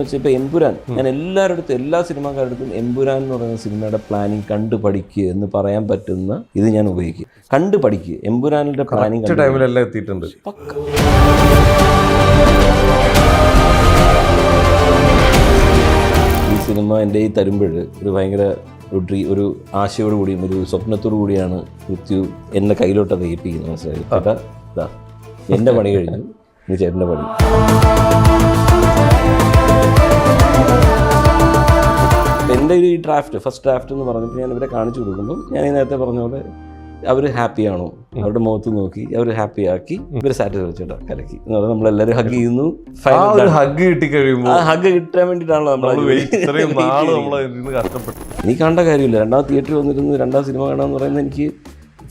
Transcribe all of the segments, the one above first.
വെച്ചാൽ ഇപ്പോൾ എമ്പുരാൻ, ഞാൻ എല്ലാ സിനിമാക്കാരുടെ അടുത്തും എമ്പുരാൻ എന്ന് പറയുന്ന സിനിമയുടെ പ്ലാനിങ് കണ്ടു പഠിക്കുക എന്ന് പറയാൻ പറ്റുന്ന ഇത് ഞാൻ ഉപയോഗിക്കും. കണ്ടു പഠിക്കുക, എമ്പുരാനിന്റെ പ്ലാനിങ് ടൈമിലെല്ലാം എത്തിയിട്ടുണ്ട്. ഈ സിനിമ എൻ്റെ ഈ തരുമ്പോൾ ഒരു ഭയങ്കര ഒരു ആശയോടു കൂടിയും ഒരു സ്വപ്നത്തോടു കൂടിയാണ് പൃഥ്വി എന്നെ കയ്യിലോട്ടത് ഏൽപ്പിക്കുന്നത്. മനസ്സിലായി? ചേട്ടാ ഇതാ എൻ്റെ പണി കഴിഞ്ഞു, ഇനി ചേട്ടൻ്റെ പണി. എൻ്റെ ഈ ഫസ്റ്റ് ഡ്രാഫ്റ്റ് എന്ന് പറഞ്ഞിട്ട് ഞാൻ ഇവരെ കാണിച്ചു കൊടുക്കുമ്പം ഞാൻ ഈ നേരത്തെ പറഞ്ഞ പോലെ അവർ ഹാപ്പിയാണോ, അവരുടെ മുഖത്ത് നോക്കി അവർ ഹാപ്പി ആക്കി ഇവർ സാറ്റിസ്ഫൈ ചേട്ടാ കലക്കി എന്ന് പറഞ്ഞാൽ നമ്മളെല്ലാവരും ഹഗ് ചെയ്യുന്നു. ഹഗ് കിട്ടിക്കഴിയുമ്പോൾ ആ ഹഗ് കിട്ടാൻ വേണ്ടിയിട്ടാണല്ലോ നീ കണ്ട കാര്യമില്ല. രണ്ടാം തിയേറ്ററിൽ വന്നിരുന്ന് രണ്ടാം സിനിമ കാണാമെന്ന് പറയുന്നത് എനിക്ക്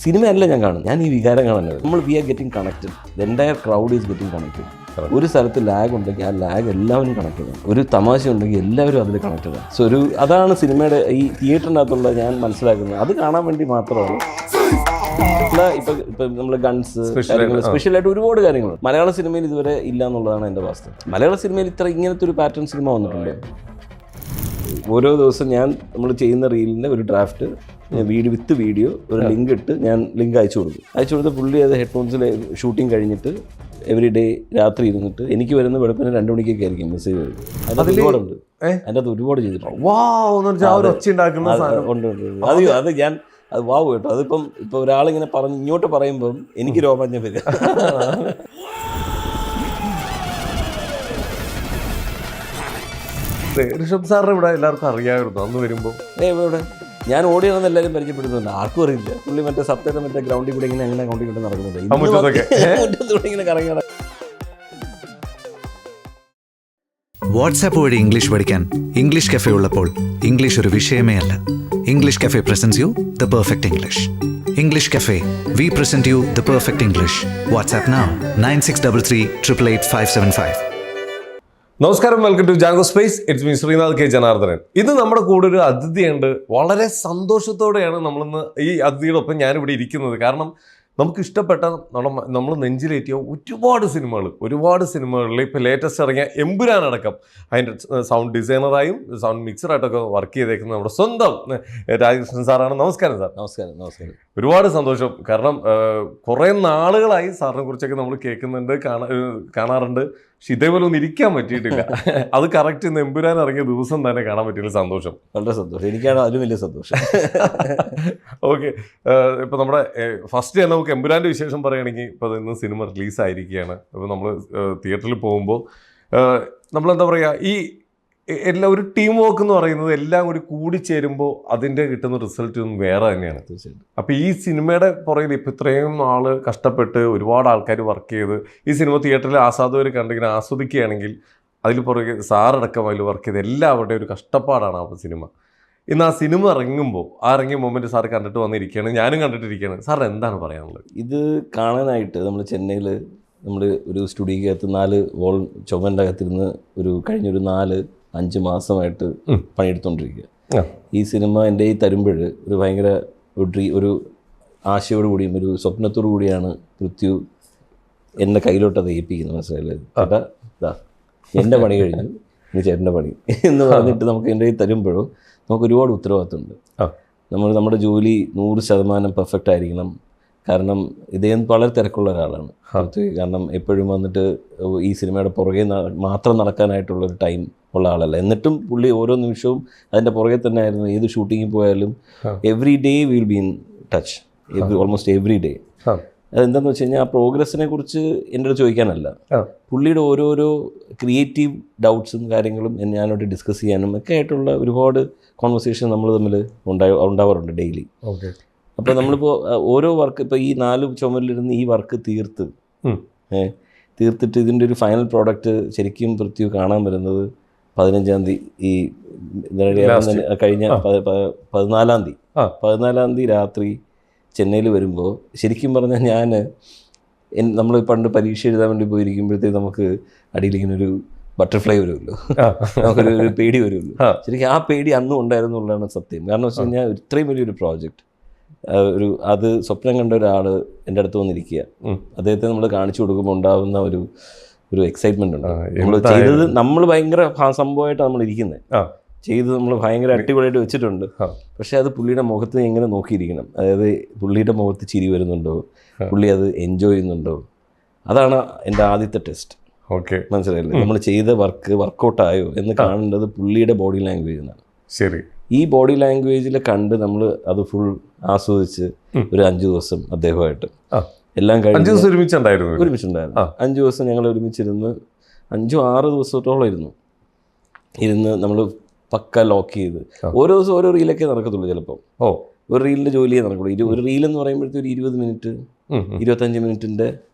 സിനിമയല്ല ഞാൻ കാണും, ഞാൻ ഈ വികാരം കാണുന്നത്. നമ്മൾ we are getting connected, the entire crowd is getting connected. ഒരു സ്ഥലത്ത് ലാഗ് ഉണ്ടെങ്കിൽ ആ ലാഗ് എല്ലാവരും കണക്റ്റഡ് ആണ്. ഒരു തമാശ ഉണ്ടെങ്കിൽ എല്ലാവരും അതിൽ കണക്റ്റഡ് ആണ്. സോ അതാണ് സിനിമയുടെ ഈ തിയേറ്ററിൻ്റെ അകത്തുള്ള ഞാൻ മനസ്സിലാക്കുന്നത്. അത് കാണാൻ വേണ്ടി മാത്രമാണ്. ഇപ്പം നമ്മൾ ഗൺസ് സ്പെഷ്യലായിട്ട് ഒരുപാട് കാര്യങ്ങൾ മലയാള സിനിമയിൽ ഇതുവരെ ഇല്ല എന്നുള്ളതാണ് എൻ്റെ വാസ്തവം. മലയാള സിനിമയിൽ ഇങ്ങനത്തെ ഒരു പാറ്റേൺ സിനിമ വന്നിട്ടുണ്ട്. ഓരോ ദിവസം നമ്മൾ ചെയ്യുന്ന റീലിൻ്റെ ഒരു ഡ്രാഫ്റ്റ് വിത്ത് വീഡിയോ ഒരു ലിങ്ക് ഇട്ട് ഞാൻ ലിങ്ക് അയച്ചു കൊടുത്ത് പുള്ളി അത് ഹെഡ്ഫോൺസിൽ ഷൂട്ടിങ് കഴിഞ്ഞിട്ട് എവറി ഡേ രാത്രി ഇരുന്നിട്ട് എനിക്ക് വരുന്ന വെളുപ്പിന് 2 മണിക്കൊക്കെ ആയിരിക്കും മെസ്സേജ് വരും. അതിനകത്ത് ഒരുപാടുണ്ട്, അതിനകത്ത് ഒരുപാട് ചെയ്തിട്ടുണ്ട്. അത് ഞാൻ അത് വാവ് കേട്ടോ. അതിപ്പം ഇപ്പോൾ ഒരാളിങ്ങനെ ഇങ്ങോട്ട് പറയുമ്പം എനിക്ക് രോമാഞ്ചം വരിക. ഋഷഭ് സാറിന് ഇവിടെ എല്ലാവർക്കും അറിയാമായിരുന്നു അന്ന് വരുമ്പോൾ. ഇവിടെ ഞാൻ ഓടിയാണെന്ന് എല്ലാവരും പരിചയപ്പെടുന്നുണ്ട്, ആർക്കും അറിയില്ല. പുള്ളി മറ്റേ സപ്തയുടെ മറ്റേ ഗ്രൗണ്ടിൽ കൂടെ അങ്ങനെ ഗ്രൗണ്ടിൽ കൂടെ നടക്കുന്നുണ്ട്. ഇങ്ങനെ കറങ്ങി വാട്സാപ്പ് വഴി ഇംഗ്ലീഷ് പഠിക്കാൻ ഇംഗ്ലീഷ് കഫേ ഉള്ളപ്പോൾ ഇംഗ്ലീഷ് ഒരു വിഷയമേ അല്ല. English cafe presence you the perfect English. English cafe, we present you the perfect English. WhatsApp now 9633388575. നമസ്കാരം, welcome to Jango space. It's me Srinath K Janardhanan. ഇത് നമ്മുടെ കൂടെ ഒരു അതിഥിയുണ്ട്. വളരെ സന്തോഷത്തോടെയാണ് നമ്മളിന്ന് ഈ അതിഥിയുടെ ഒപ്പം ഞാനിവിടെ ഇരിക്കുന്നത്. കാരണം നമുക്ക് ഇഷ്ടപ്പെട്ട നമ്മൾ നെഞ്ചിലേറ്റിയ ഒരുപാട് സിനിമകളിൽ ഇപ്പോൾ ലേറ്റസ്റ്റ് ഇറങ്ങിയ എമ്പുരാൻ അടക്കം അതിൻ്റെ സൗണ്ട് ഡിസൈനറായും സൗണ്ട് മിക്സറായിട്ടൊക്കെ വർക്ക് ചെയ്തേക്കുന്നത് നമ്മുടെ സ്വന്തം രാജകൃഷ്ണൻ സാറാണ്. നമസ്കാരം സാർ. നമസ്കാരം. ഒരുപാട് സന്തോഷം. കാരണം കുറേ നാളുകളായി സാറിനെ കുറിച്ചൊക്കെ നമ്മൾ കേൾക്കുന്നുണ്ട്, കാണാറുണ്ട്. പക്ഷെ ഇതേപോലെ ഒന്നും ഇരിക്കാൻ പറ്റിയിട്ടില്ല. അത് കറക്റ്റ് ഇന്ന് എമ്പുരാൻ ഇറങ്ങിയ ദിവസം തന്നെ കാണാൻ പറ്റിയ സന്തോഷം. വളരെ സന്തോഷം. എനിക്കാണ് അതിലും വലിയ സന്തോഷം. ഓക്കെ, ഇപ്പം നമ്മുടെ ഫസ്റ്റ് തന്നെ നമുക്ക് എമ്പുരാൻ്റെ വിശേഷം പറയുകയാണെങ്കിൽ ഇപ്പോൾ ഇന്ന് സിനിമ റിലീസായിരിക്കുകയാണ്. അപ്പോൾ നമ്മൾ തിയേറ്ററിൽ പോകുമ്പോൾ നമ്മളെന്താ പറയുക, ഈ എല്ലാം ഒരു ടീം വർക്ക് എന്ന് പറയുന്നത് എല്ലാം കൂടി കൂടിച്ചേരുമ്പോൾ അതിൻ്റെ കിട്ടുന്ന റിസൾട്ട് ഒന്നും വേറെ തന്നെയാണ്. തീർച്ചയായിട്ടും. അപ്പോൾ ഈ സിനിമയുടെ പുറകിൽ ഇപ്പോൾ ഇത്രയും നാൾ കഷ്ടപ്പെട്ട് ഒരുപാട് ആൾക്കാർ വർക്ക് ചെയ്ത് ഈ സിനിമ തിയേറ്ററിൽ ആസ്വാദകർ കണ്ടിങ്ങനെ ആസ്വദിക്കുകയാണെങ്കിൽ അതിൽ പുറകെ സാറടക്കം അതിൽ വർക്ക് ചെയ്ത് എല്ലാവരുടെയും ഒരു കഷ്ടപ്പാടാണ് ആ സിനിമ. ഇന്ന് ആ സിനിമ ഇറങ്ങുമ്പോൾ ആ ഇറങ്ങിയ മൊമെൻറ്റ് സാർ കണ്ടിട്ട് വന്നിരിക്കുകയാണ്, ഞാനും കണ്ടിട്ടിരിക്കുകയാണ്. സാർ എന്താണ് പറയാനുള്ളത്? ഇത് കാണാനായിട്ട് നമ്മൾ ചെന്നൈയിൽ നമ്മൾ ഒരു സ്റ്റുഡിയോക്കകത്ത് 4 വോൾ ചുമൻ്റെ അകത്തിരുന്ന് കഴിഞ്ഞൊരു 4-5 മാസമായിട്ട് പണിയെടുത്തുകൊണ്ടിരിക്കുക. ഈ സിനിമ എൻ്റെ ഈ തരുമ്പോൾ ഒരു ഭയങ്കര ഒരു ആശയോടു കൂടിയും ഒരു സ്വപ്നത്തോടു കൂടിയാണ് പൃഥ്വി എന്നെ കയ്യിലോട്ടത് ഏൽപ്പിക്കുന്നത്. മനസ്സിലായില്ലേ? ചേട്ടാ ഇതാ എൻ്റെ പണി കഴിഞ്ഞു, ഇനി ചേട്ടൻ്റെ പണി എന്ന് പറഞ്ഞിട്ട് നമുക്ക് എൻ്റെ ഈ തരുമ്പോഴോ നമുക്ക് ഒരുപാട് ഉത്തരവാദിത്തമുണ്ട്. നമ്മുടെ ജോലി 100% പെർഫെക്റ്റ് ആയിരിക്കണം. കാരണം ഇദ്ദേഹം വളരെ തിരക്കുള്ള ഒരാളാണ് പൃഥ്വി. കാരണം എപ്പോഴും വന്നിട്ട് ഈ സിനിമയുടെ പുറകെ മാത്രം നടക്കാനായിട്ടുള്ളൊരു ടൈം ഉള്ള ആളല്ല. എന്നിട്ടും പുള്ളി ഓരോ നിമിഷവും അതിൻ്റെ പുറകെ തന്നെ ആയിരുന്നു. ഏത് ഷൂട്ടിങ്ങിൽ പോയാലും every day will be in touch, almost every day. അതെന്താണെന്ന് വെച്ച് കഴിഞ്ഞാൽ ആ പ്രോഗ്രസ്സിനെ കുറിച്ച് എൻ്റെ അടുത്ത് ചോദിക്കാനല്ല, പുള്ളിയുടെ ഓരോരോ ക്രിയേറ്റീവ് ഡൗട്ട്സും കാര്യങ്ങളും ഞാനോട്ട് ഡിസ്കസ് ചെയ്യാനും ഒക്കെ ആയിട്ടുള്ള ഒരുപാട് കോൺവെർസേഷൻ നമ്മൾ തമ്മിൽ ഉണ്ടാവാറുണ്ട് ഡെയിലി. അപ്പോൾ നമ്മളിപ്പോൾ ഓരോ വർക്ക് ഇപ്പോൾ ഈ 4 ചുമലിരുന്ന് ഈ വർക്ക് തീർത്തിട്ട് ഇതിൻ്റെ ഒരു ഫൈനൽ പ്രോഡക്റ്റ് ശരിക്കും പൃഥ്വി കാണാൻ വരുന്നത് 15-ാം തീയതി ഈ കഴിഞ്ഞ 14-ാം തീയതി രാത്രി ചെന്നൈയിൽ വരുമ്പോൾ ശരിക്കും പറഞ്ഞാൽ നമ്മൾ പണ്ട് പരീക്ഷ എഴുതാൻ വേണ്ടി പോയിരിക്കുമ്പോഴത്തേക്ക് നമുക്ക് അടിയിലിങ്ങനെ ഒരു ബട്ടർഫ്ലൈ വരുമല്ലോ, നമുക്കൊരു പേടി വരുമല്ലോ. ശരിക്കും ആ പേടി അന്നും ഉണ്ടായിരുന്നുള്ളതാണ് സത്യം. കാരണം വെച്ച് കഴിഞ്ഞാൽ ഇത്രയും വലിയൊരു പ്രോജക്റ്റ് അത് സ്വപ്നം കണ്ട ഒരാൾ എൻ്റെ അടുത്ത് വന്നിരിക്കുക, അദ്ദേഹത്തെ നമ്മൾ കാണിച്ചു കൊടുക്കുമ്പോൾ ഉണ്ടാകുന്ന ഒരു എക്സൈറ്റ്മെന്റ് ഉണ്ട്. നമ്മൾ ചെയ്തത് നമ്മൾ ഭയങ്കര സംഭവമായിട്ടാണ് നമ്മൾ ഇരിക്കുന്നത്, ചെയ്ത് നമ്മൾ ഭയങ്കര അടിപൊളിയായിട്ട് വെച്ചിട്ടുണ്ട്. പക്ഷെ അത് പുള്ളിയുടെ മുഖത്ത് എങ്ങനെ നോക്കിയിരിക്കണം, അതായത് പുള്ളിയുടെ മുഖത്ത് ചിരി വരുന്നുണ്ടോ, പുള്ളി അത് എൻജോയ് ചെയ്യുന്നുണ്ടോ, അതാണ് എൻ്റെ ആദ്യത്തെ ടെസ്റ്റ്. ഓക്കെ, മനസ്സിലായില്ലേ? നമ്മൾ ചെയ്ത വർക്കൗട്ടായോ എന്ന് കാണേണ്ടത് പുള്ളിയുടെ ബോഡി ലാംഗ്വേജ് എന്നാണ്. ശരി, ഈ ബോഡി ലാംഗ്വേജിൽ കണ്ട് നമ്മൾ അത് ഫുൾ ആസ്വദിച്ച് ഒരു 5 ദിവസം അദ്ദേഹമായിട്ട് എല്ലാം കഴിഞ്ഞ് ഒരുമിച്ചുണ്ടായിരുന്നു. 5 ദിവസം ഞങ്ങൾ ഒരുമിച്ചിരുന്ന് 5-6 ദിവസത്തോളം ഇരുന്ന് നമ്മൾ പക്ക ലോക്ക് ചെയ്ത് ഓരോ ദിവസം ഓരോ റീലൊക്കെ നടക്കത്തുള്ളൂ. ചിലപ്പോൾ ഒരു റീലിൻ്റെ ജോലിയേ നടക്കുള്ളൂ. ഒരു റീലെന്ന് പറയുമ്പോഴത്തെ ഒരു 20 മിനിറ്റ് 25 മിനിറ്റിൻ്റെ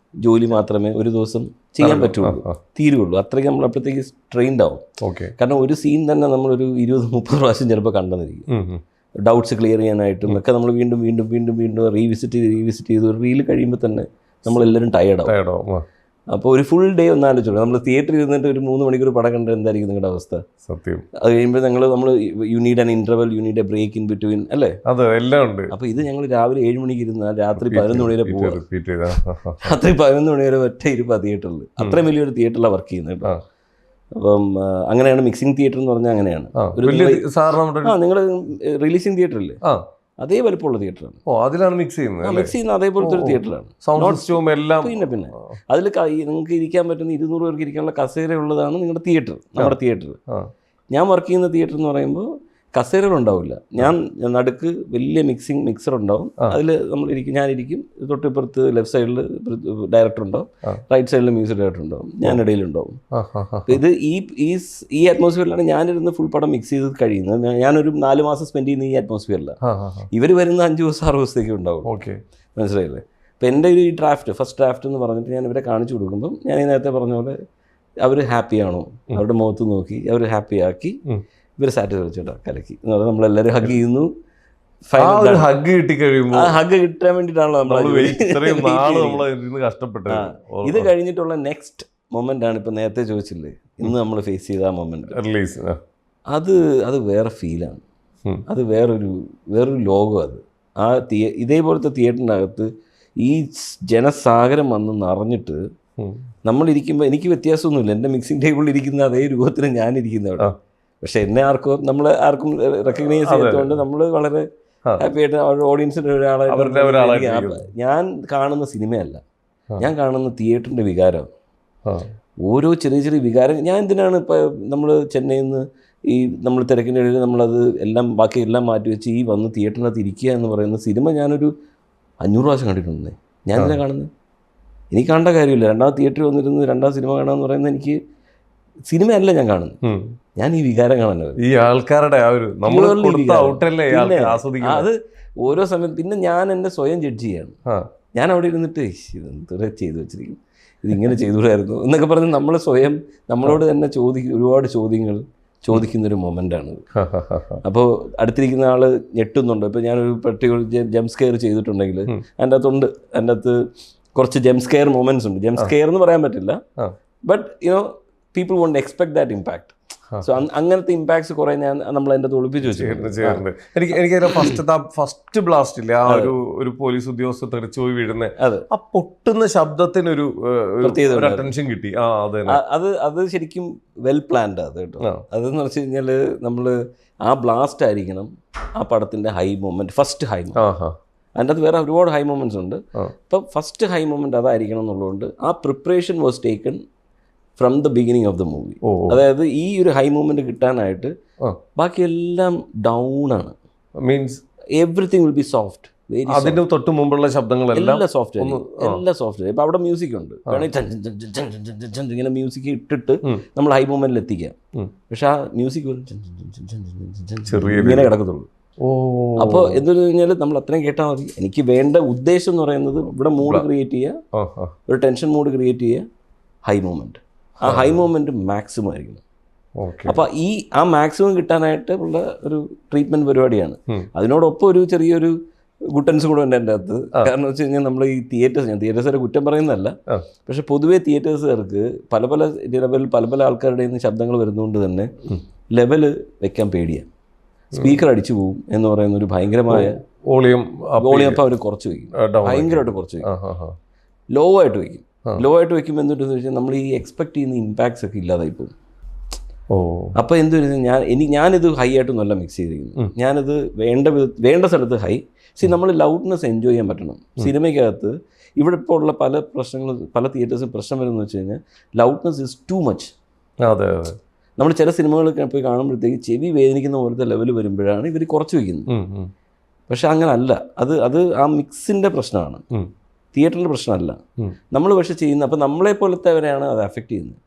ജോലി മാത്രമേ ഒരു ദിവസം ചെയ്യാൻ പറ്റുള്ളൂ, തീരുള്ളൂ. അത്രയ്ക്ക് നമ്മൾ അപ്പോഴത്തേക്ക് ട്രെയിൻഡ് ആവും. കാരണം ഒരു സീൻ തന്നെ നമ്മളൊരു 20-30 പ്രാവശ്യം ചിലപ്പോൾ കണ്ടെന്നിരിക്കും. ഡൗട്ട്സ് ക്ലിയർ ചെയ്യാനായിട്ടും ഒക്കെ നമ്മൾ വീണ്ടും വീണ്ടും വീണ്ടും വീണ്ടും റീവിസിറ്റ് ചെയ്ത് ഒരു റീൽ കഴിയുമ്പോൾ തന്നെ നമ്മളെല്ലാവരും ടയേർഡാവും. അപ്പോൾ ഒരു ഫുൾ ഡേ ഒന്ന് ആലോചിച്ചോളൂ. നമ്മൾ തിയേറ്ററിൽ ഇരുന്നിട്ട് ഒരു 3 മണിക്കൂർ പടം കണ്ട് എന്തായിരിക്കും നിങ്ങളുടെ അവസ്ഥ? സത്യം. അത് കഴിയുമ്പോൾ നമ്മൾ you need an interval, you need a break in between, അല്ലേ? എല്ലാം ഉണ്ട്. അപ്പോൾ ഇത് ഞങ്ങൾ രാവിലെ 7 മണിക്ക് ഇരുന്നാൽ രാത്രി 11 മണി വരെ പോവുക. രാത്രി 11 മണി വരെ ഒറ്റ ഇരുപ്പാ തിയേറ്ററിൽ. അത്രയും വലിയൊരു തിയേറ്ററിലാണ് വർക്ക് ചെയ്യുന്നത് കേട്ടോ. അപ്പം അങ്ങനെയാണ് മിക്സിംഗ് തിയേറ്റർ എന്ന് പറഞ്ഞാൽ അങ്ങനെയാണ്. നിങ്ങൾ റിലീസിംഗ് തിയേറ്ററില്ലേ, അതേ വലുപ്പമുള്ള തിയേറ്ററാണ്. അതിലാണ് മിക്സ് ചെയ്യുന്നത് അതേപോലത്തെ ഒരു തിയേറ്ററാണ്. പിന്നെ അതിൽ നിങ്ങൾക്ക് ഇരിക്കാൻ പറ്റുന്ന 200 പേർക്ക് ഇരിക്കാനുള്ള കസേര ഉള്ളതാണ് നിങ്ങളുടെ തിയേറ്റർ, നമ്മുടെ തിയേറ്റർ. ഞാൻ വർക്ക് ചെയ്യുന്ന തിയേറ്റർ എന്ന് പറയുമ്പോൾ കസേരകളുണ്ടാവില്ല. ഞാൻ നടുക്ക് വലിയ മിക്സർ ഉണ്ടാവും. അതിൽ ഞാനിരിക്കും, തൊട്ടിപ്പുറത്ത് ലെഫ്റ്റ് സൈഡിൽ ഡയറക്ടർ ഉണ്ടാവും, റൈറ്റ് സൈഡിൽ മ്യൂസിക് ഡയറക്ടർ ഉണ്ടാവും, ഞാൻ ഇടയിലുണ്ടാവും. ഇത് ഈ അറ്റ്മോസ്ഫിയറിലാണ് ഞാനിരുന്ന് ഫുൾ പടം മിക്സ് ചെയ്ത് കഴിയുന്നത്. ഞാനൊരു 4 മാസം സ്പെൻഡ് ചെയ്യുന്ന ഈ അറ്റ്മോസ്ഫിയറിലാണ്. ഇവർ വരുന്ന 5 ദിവസം 6 ദിവസത്തേക്ക് ഉണ്ടാവും. മനസ്സിലായില്ലേ? അപ്പോൾ എൻ്റെ ഒരു ഫസ്റ്റ് ഡ്രാഫ്റ്റ് എന്ന് പറഞ്ഞിട്ട് ഞാൻ ഇവരെ കാണിച്ചു കൊടുക്കുമ്പം ഞാൻ ഈ നേരത്തെ പറഞ്ഞ പോലെ അവർ ഹാപ്പിയാണോ, അവരുടെ മുഖത്ത് നോക്കി അവർ ഹാപ്പിയാക്കി ഇവർ സാറ്റിസ്ഫൈഡ് കലക്കി എന്ന് പറഞ്ഞാൽ നമ്മളെല്ലാവരും ഹഗ് ചെയ്യുന്നു. ഹഗ് കിട്ടി കഴിയുമ്പോൾ ഹഗ് കിട്ടാൻ വേണ്ടിയിട്ടാണല്ലോ കഷ്ടപ്പെട്ടത്. ഇത് കഴിഞ്ഞിട്ടുള്ള നെക്സ്റ്റ് മൊമെന്റ് ആണ് ഇപ്പൊ നേരത്തെ ചോദിച്ചില്ലേ, ഇന്ന് നമ്മൾ ഫേസ് ചെയ്ത ആ മൊമെന്റ്. റിലീസ് അത് വേറെ ഫീലാണ്. അത് വേറൊരു ലോകം. അത് ഇതേപോലത്തെ തിയേറ്ററിനകത്ത് ഈ ജനസാഗരം വന്ന് നിറഞ്ഞിട്ട് നമ്മളിരിക്കുമ്പോൾ എനിക്ക് വ്യത്യാസമൊന്നുമില്ല. എൻ്റെ മിക്സിംഗ് ടേബിളിൽ ഇരിക്കുന്ന അതേ രൂപത്തിൽ ഞാനിരിക്കുന്ന അവിടെ. പക്ഷെ എന്നെ ആർക്കും റെക്കഗ്നൈസ് ചെയ്യാത്തതുകൊണ്ട് നമ്മൾ വളരെ ഹാപ്പി ആയിട്ട് അവരുടെ ഓഡിയൻസിൻ്റെ ഒരാളെ. ഞാൻ കാണുന്ന സിനിമയല്ല, ഞാൻ കാണുന്ന തിയേറ്ററിൻ്റെ വികാരം. ഓരോ ചെറിയ ചെറിയ വികാരം. ഞാൻ എന്തിനാണ് ഇപ്പോൾ നമ്മൾ ചെന്നൈയിൽ നിന്ന് നമ്മൾ തിരക്കിൻ്റെ ഇടയിൽ നമ്മളത് ബാക്കി എല്ലാം മാറ്റി വെച്ച് വന്ന് തിയേറ്ററിനകത്ത് ഇരിക്കുക എന്ന് പറയുന്ന സിനിമ ഞാനൊരു 500 പ്രാവശ്യം കണ്ടിട്ടുണ്ട്. ഞാൻ എന്തിനാണ് കാണുന്നത്? എനിക്ക് കാണേണ്ട കാര്യമില്ല. രണ്ടാമത് തിയേറ്ററിൽ വന്നിരുന്ന് രണ്ടാം സിനിമ കാണാമെന്ന് പറയുന്നത് എനിക്ക് സിനിമയല്ല ഞാൻ കാണുന്നത്, ഞാൻ ഈ വികാരം കാണാൻ. ഈ ആൾക്കാരുടെ അത് ഓരോ സമയത്ത് പിന്നെ ഞാൻ എന്നെ സ്വയം ജഡ്ജ് ചെയ്യാണ്. ഞാൻ അവിടെ ഇരുന്നിട്ട് ഇതെന്തോ ചെയ്തു വെച്ചിരിക്കും, ഇതിങ്ങനെ ചെയ്തുകൂടായിരുന്നു എന്നൊക്കെ പറഞ്ഞ് നമ്മളെ സ്വയം നമ്മളോട് തന്നെ ഒരുപാട് ചോദ്യങ്ങൾ ചോദിക്കുന്നൊരു മൊമെൻ്റാണ്. അപ്പോൾ അടുത്തിരിക്കുന്ന ആൾ ഞെട്ടുന്നുണ്ട്. ഇപ്പോൾ ഞാനൊരു പർട്ടിക്കുലർ ജംസ്കെയർ ചെയ്തിട്ടുണ്ടെങ്കിൽ അതിൻ്റെ അകത്ത് കുറച്ച് ജംസ്കെയർ മൊമെൻറ്റ്സ് ഉണ്ട്. ജംസ്കെയർ എന്ന് പറയാൻ പറ്റില്ല, but people won't expect that impact. So അങ്ങനത്തെ ഇമ്പാക്ട്സ് കുറെ നമ്മൾ അതിൻ്റെ അകത്ത് ഒളിപ്പിച്ച് വെച്ചിട്ടുണ്ട്. എനിക്ക് ഫസ്റ്റ് ബ്ലാസ്റ്റ് ഇല്ല, ആ ഒരു പോലീസ് ഉദ്യോഗസ്ഥ തെറിച്ചു പോയി വീഴുന്ന ആ പൊട്ടുന്ന ശബ്ദത്തിനൊരു അറ്റൻഷൻ കിട്ടി. അത് ശരിക്കും വെൽ പ്ലാൻഡ് അത് കേട്ടോ. അതെന്ന് വെച്ച് കഴിഞ്ഞാൽ നമ്മൾ ആ ബ്ലാസ്റ്റ് ആയിരിക്കണം ആ പടത്തിൻ്റെ high moment, first high moment. അതിൻ്റെ അകത്ത് വേറെ ഒരുപാട് ഹൈ മൊമെന്റ്സ് ഉണ്ട്. അപ്പം ഫസ്റ്റ് ഹൈ മൊമെന്റ് അതായിരിക്കണം എന്നുള്ളതുകൊണ്ട് ആ preparation was taken from the beginning of the movie. അതായത് ഈ ഒരു ഹൈ മൂവ്മെന്റ് കിട്ടാനായിട്ട് ബാക്കിയെല്ലാം ഡൗൺ ആണ്. Means everything will be soft. അതിന് തൊട്ട് മുമ്പുള്ള ശബ്ദങ്ങളെല്ലാം സോഫ്റ്റ്, എല്ലാം സോഫ്റ്റ്. ഇപ്പം അവിടെ മ്യൂസിക് ഉണ്ട്, വേണമെങ്കിൽ ഇങ്ങനെ മ്യൂസിക് ഇട്ടിട്ട് നമ്മൾ ഹൈ മൂവ്മെന്റിൽ എത്തിക്കാം. പക്ഷെ ആ മ്യൂസിക് ഇങ്ങനെ കിടക്കത്തുള്ളൂ. അപ്പോൾ എന്തെന്ന് കഴിഞ്ഞാൽ നമ്മൾ അത്രയും കേട്ടാൽ മതി. എനിക്ക് വേണ്ട ഉദ്ദേശം എന്ന് പറയുന്നത് ഇവിടെ മൂഡ് ക്രിയേറ്റ് ചെയ്യുക, ഒരു ടെൻഷൻ മൂഡ് ക്രിയേറ്റ് ചെയ്യുക, ഹൈ മൂവ്മെന്റ്. ആ ഹൈ മൂവ്മെന്റ് മാക്സിമം ആയിരിക്കണം. അപ്പോൾ ആ മാക്സിമം കിട്ടാനായിട്ട് ഉള്ള ഒരു ട്രീറ്റ്മെന്റ് പരിപാടിയാണ്. അതിനോടൊപ്പം ഒരു ചെറിയൊരു ഗുട്ടൻസ് കൂടെ ഉണ്ട് എൻ്റെ അകത്ത്. കാരണം വെച്ച് കഴിഞ്ഞാൽ നമ്മൾ ഈ തിയേറ്റേഴ്സിനെ കുറ്റം പറയുന്നതല്ല, പക്ഷെ പൊതുവേ തിയേറ്റേഴ്സുകാർക്ക് പല പല ആൾക്കാരുടെ നിന്ന് ശബ്ദങ്ങൾ വരുന്നതുകൊണ്ട് തന്നെ ലെവല് വെക്കാൻ പേടിയാണ്. സ്പീക്കർ അടിച്ചു പോകും എന്ന് പറയുന്ന ഒരു ഭയങ്കരമായ വോളിയം അപ്പോൾ അവർ കുറച്ച് വയ്ക്കും, ഭയങ്കരമായിട്ട് കുറച്ച് വയ്ക്കും, ലോ ആയിട്ട് വയ്ക്കും. ലോ ആയിട്ട് വെക്കുമ്പോൾ എന്തുണ്ടെന്ന് വെച്ചാൽ നമ്മൾ ഈ എക്സ്പെക്ട് ചെയ്യുന്ന ഇമ്പാക്ട്സ് ഒക്കെ ഇല്ലാതായി പോകും. ഓ, അപ്പോൾ എന്ത് ഞാനിത് ഹൈ ആയിട്ടൊന്നുമല്ല മിക്സ് ചെയ്തിരിക്കുന്നത്. ഞാനത് വേണ്ട സ്ഥലത്ത് ഹൈ. നമ്മൾ ലൗഡ്നെസ് എൻജോയ് ചെയ്യാൻ പറ്റണം. സിനിമയ്ക്കകത്ത് ഇവിടെ ഇപ്പോൾ ഉള്ള പല പ്രശ്നങ്ങൾ, പല തിയേറ്റേഴ്സും പ്രശ്നം വരുന്നത് വെച്ച് കഴിഞ്ഞാൽ ലൗഡ്നെസ് ഇസ് ടു മച്ച്. അതെ അതെ. നമ്മൾ ചില സിനിമകളൊക്കെ പോയി കാണുമ്പോഴത്തേക്ക് ചെവി വേദനിക്കുന്ന പോലത്തെ ലെവൽ വരുമ്പോഴാണ് ഇവർ കുറച്ച് വയ്ക്കുന്നത്. പക്ഷെ അങ്ങനല്ല. അത് ആ മിക്സിൻ്റെ പ്രശ്നമാണ്, തിയേറ്ററിൻ്റെ പ്രശ്നമല്ല. നമ്മൾ പക്ഷെ ചെയ്യുന്ന, അപ്പം നമ്മളെ പോലത്തെവരെയാണ് അത് അഫക്റ്റ് ചെയ്യുന്നത്.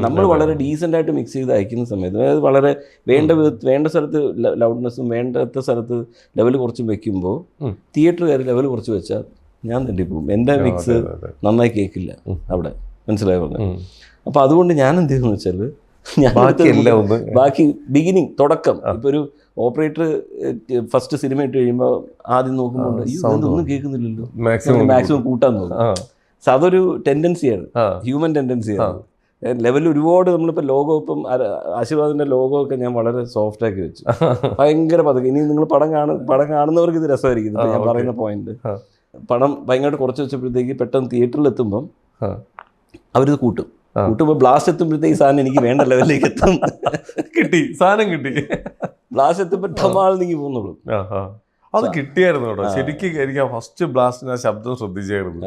നമ്മൾ വളരെ ഡീസൻ്റായിട്ട് മിക്സ് ചെയ്ത് അയക്കുന്ന സമയത്ത്, അതായത് വളരെ വേണ്ട സ്ഥലത്ത് ലൗഡ്നെസ്സും വേണ്ടാത്ത സ്ഥലത്ത് ലെവൽ കുറച്ചും വെക്കുമ്പോൾ തിയേറ്ററുകാർ ലെവൽ കുറച്ച് വെച്ചാൽ ഞാൻ തട്ടിപ്പോവും. എൻ്റെ മിക്സ് നന്നായി കേൾക്കില്ല അവിടെ, മനസ്സിലായി പറഞ്ഞു. അപ്പോൾ അതുകൊണ്ട് ഞാൻ എന്ത് ചെയ്യുന്നു വെച്ചാൽ, ബാക്കി ബിഗിനിങ് തുടക്കം, ഇപ്പോൾ ഒരു ഓപ്പറേറ്റർ ഫസ്റ്റ് സിനിമ ഇട്ട് കഴിയുമ്പോൾ ആദ്യം നോക്കുമ്പോൾ ഒന്നും കേൾക്കുന്നില്ലല്ലോ, മാക്സിമം കൂട്ടാൻ നോക്കും. അതൊരു ടെൻഡൻസിയാണ്, ഹ്യൂമൻ ടെൻഡൻസിയാണ്. ലെവൽ ഒരുപാട് നമ്മളിപ്പോൾ ലോഗോ, ഇപ്പം ആശീർവാദിൻ്റെ ലോഗോ ഒക്കെ ഞാൻ വളരെ സോഫ്റ്റാക്കി വെച്ചു, ഭയങ്കര പതുക്കെ. ഇനി നിങ്ങൾ പടം കാണുന്നവർക്ക് ഇത് രസമായിരിക്കും. ഇപ്പം ഞാൻ പറയുന്ന പോയിന്റ്, പണം ഭയങ്കരമായിട്ട് കുറച്ച് വെച്ചപ്പോഴത്തേക്ക് പെട്ടെന്ന് തിയേറ്ററിൽ എത്തുമ്പം അവരിത് കൂട്ടുമ്പോൾ ബ്ലാസ്റ്റ് എത്തുമ്പോഴത്തേക്ക് സാധനം എനിക്ക് വേണ്ട ലെവലിലേക്ക് എത്തും. സാധനം കിട്ടി. ബ്ലാസ്റ്റ് എത്തുമ്പോൾ ടമാൾ നീങ്ങി പോകുന്നുള്ളൂ. അത് കിട്ടിയായിരുന്നു കേട്ടോ ശരിക്കും. എനിക്ക് ആ ഫസ്റ്റ് ബ്ലാസ്റ്റിന് ആ ശബ്ദം ശ്രദ്ധിച്ചായിരുന്നു.